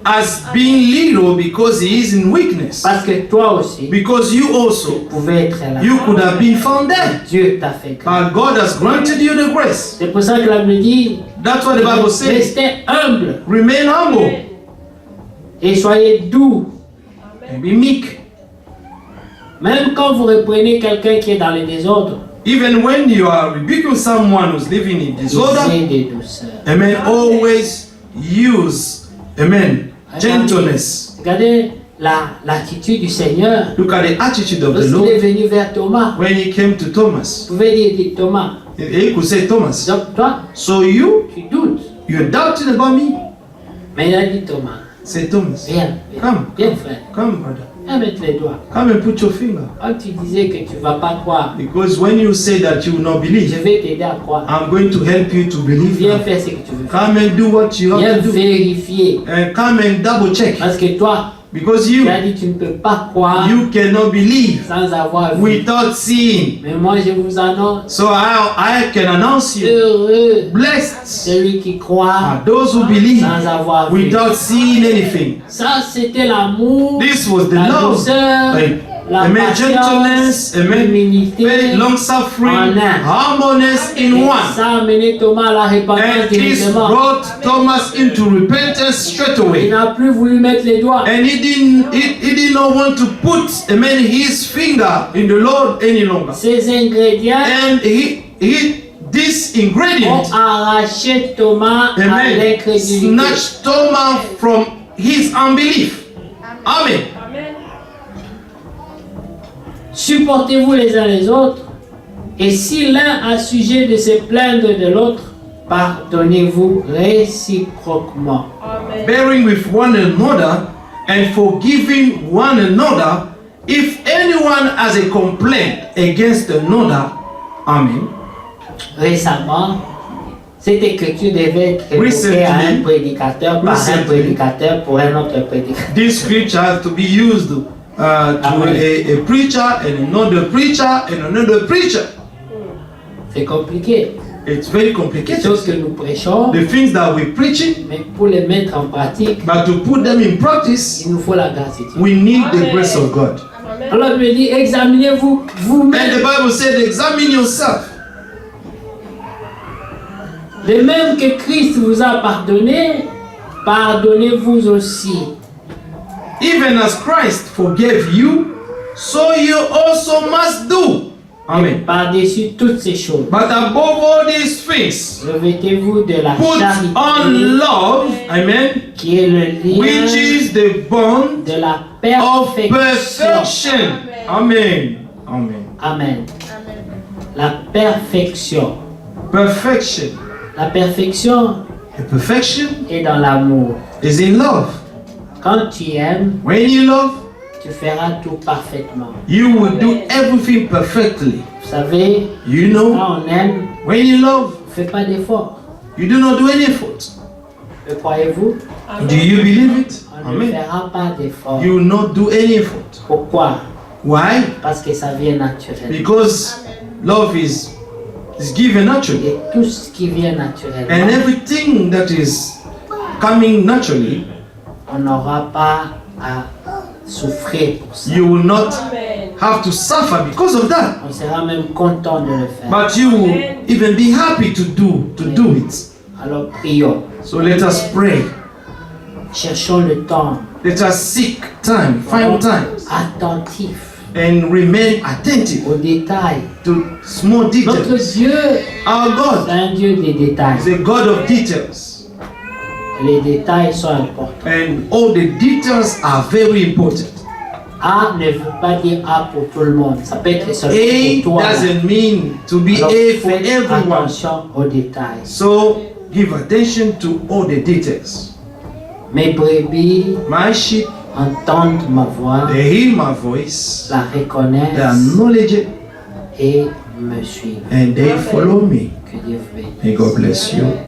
as being little because he is in weakness. Parce que toi aussi, Because you also, tu pouvais être là. you could have been found there. Dieu t'a fait grâce. But God has granted you the grace. C'est pour ça que la Bible dit, That's what the Bible says. restez humble Remain humble et soyez doux. and be meek. Même quand vous reprenez quelqu'un qui est dans le désordre, Even when you are rebuking someone who's living in disorder, usez de douceur. amen, always use, amen, gentleness. Regardez l'attitude du Seigneur. Look at the attitude of the Lorsqu'il est Lord venu vers Thomas, when he came to Thomas. vous pouvez dire Thomas, He could say, Thomas, donc toi, so you, tu doutes. you're doubting about me? Mais il a dit Thomas, Say, Thomas, viens, Come. viens frère, come, brother, viens mettre les doigts. come and put your finger. Quand tu disais que tu ne vas pas croire, Because when you say that you will not je believe, vais t'aider à croire. I'm going to help you to believe. Viens Now. faire ce que tu veux faire. Come and do what you Viens have to do. vérifier. And come and double check. Parce que toi, Because tu you, as dit tu ne peux pas croire you cannot believe sans avoir vu. without seeing. Mais moi je vous annonce, So I can announce you, heureux blessed celui qui croit are those who believe sans avoir vu. without seeing anything. Ça c'était l'amour, This was the la love. douceur, la Amen. patience, Gentleness, amen. l'humilité. Long suffering, En un. harmonious in Et one. ça a amené Thomas à la repentance And this directement. brought Thomas into repentance straight Il away. n'a plus voulu mettre les doigts. And he did not want to put, amen, his finger in the Lord any longer. Ces ingrédients And this ont ingredient, arraché Thomas à amen, l'incrédulité. snatched Thomas from his unbelief. Amen. Supportez-vous les uns les autres, et si l'un a sujet de se plaindre de l'autre, pardonnez-vous réciproquement. Bearing with one another and forgiving one another, if anyone has a complaint against another. Amen. Récemment, cette écriture devait être évoquée à un prédicateur par un prédicateur pour un autre prédicateur. This scripture has to be used to a preacher and another preacher and another preacher. C'est compliqué. It's very Les complicated. choses que nous prêchons, The things that we're preaching, mais pour les mettre en pratique, but to put them in practice, il nous faut la grâce de Dieu. we need the grace of God. Alors je me dis, examinez-vous And vous-même. the Bible said, examine yourself. De même que Christ vous a pardonné, pardonnez-vous aussi. Even as Christ forgave you, so you also must do. Amen. Par-dessus toutes ces choses, But above all these things, revêtez-vous de la put on charité, love, amen, qui est le lien which is the bond de la of perfection. perfection. Amen. Amen. Amen. La perfection. Perfection. La perfection The perfection est dans l'amour. is in love. Quand tu aimes, When you love, tu feras tout parfaitement. you will do everything perfectly. Vous savez, You know, quand on aime, when you love, on ne fait pas d'effort. you do not do any effort. Le croyez-vous? Do you believe it? On ne Amen. fera pas d'effort. You will not do any effort. Pourquoi? Why? Parce que ça vient naturellement. Because love is given naturally. Et tout ce qui vient naturellement, And everything that is coming naturally, on n'aura pas à souffrir pour ça. you will not have to suffer because of that. On sera même content de le faire. But you will even be happy to do it. Alors prions. So let us pray. Cherchons le temps Let us seek time, find time, attentif and remain attentive aux détails. to small Notre details. Dieu Our est God un Dieu des détails. is a God of details, Les détails sont importants. and all the details are very important. A ne veut pas dire A pour tout le monde. Ça peut être A seulement pour toi. doesn't mean to be Alors, A for faites everyone. attention aux détails. So give attention to all the details. Mes brebis My sheep, entendent ma voix, they hear my voice, la they reconnaissent acknowledge it, et me suivent. and they follow me. Que Dieu vous bénisse. May God bless you.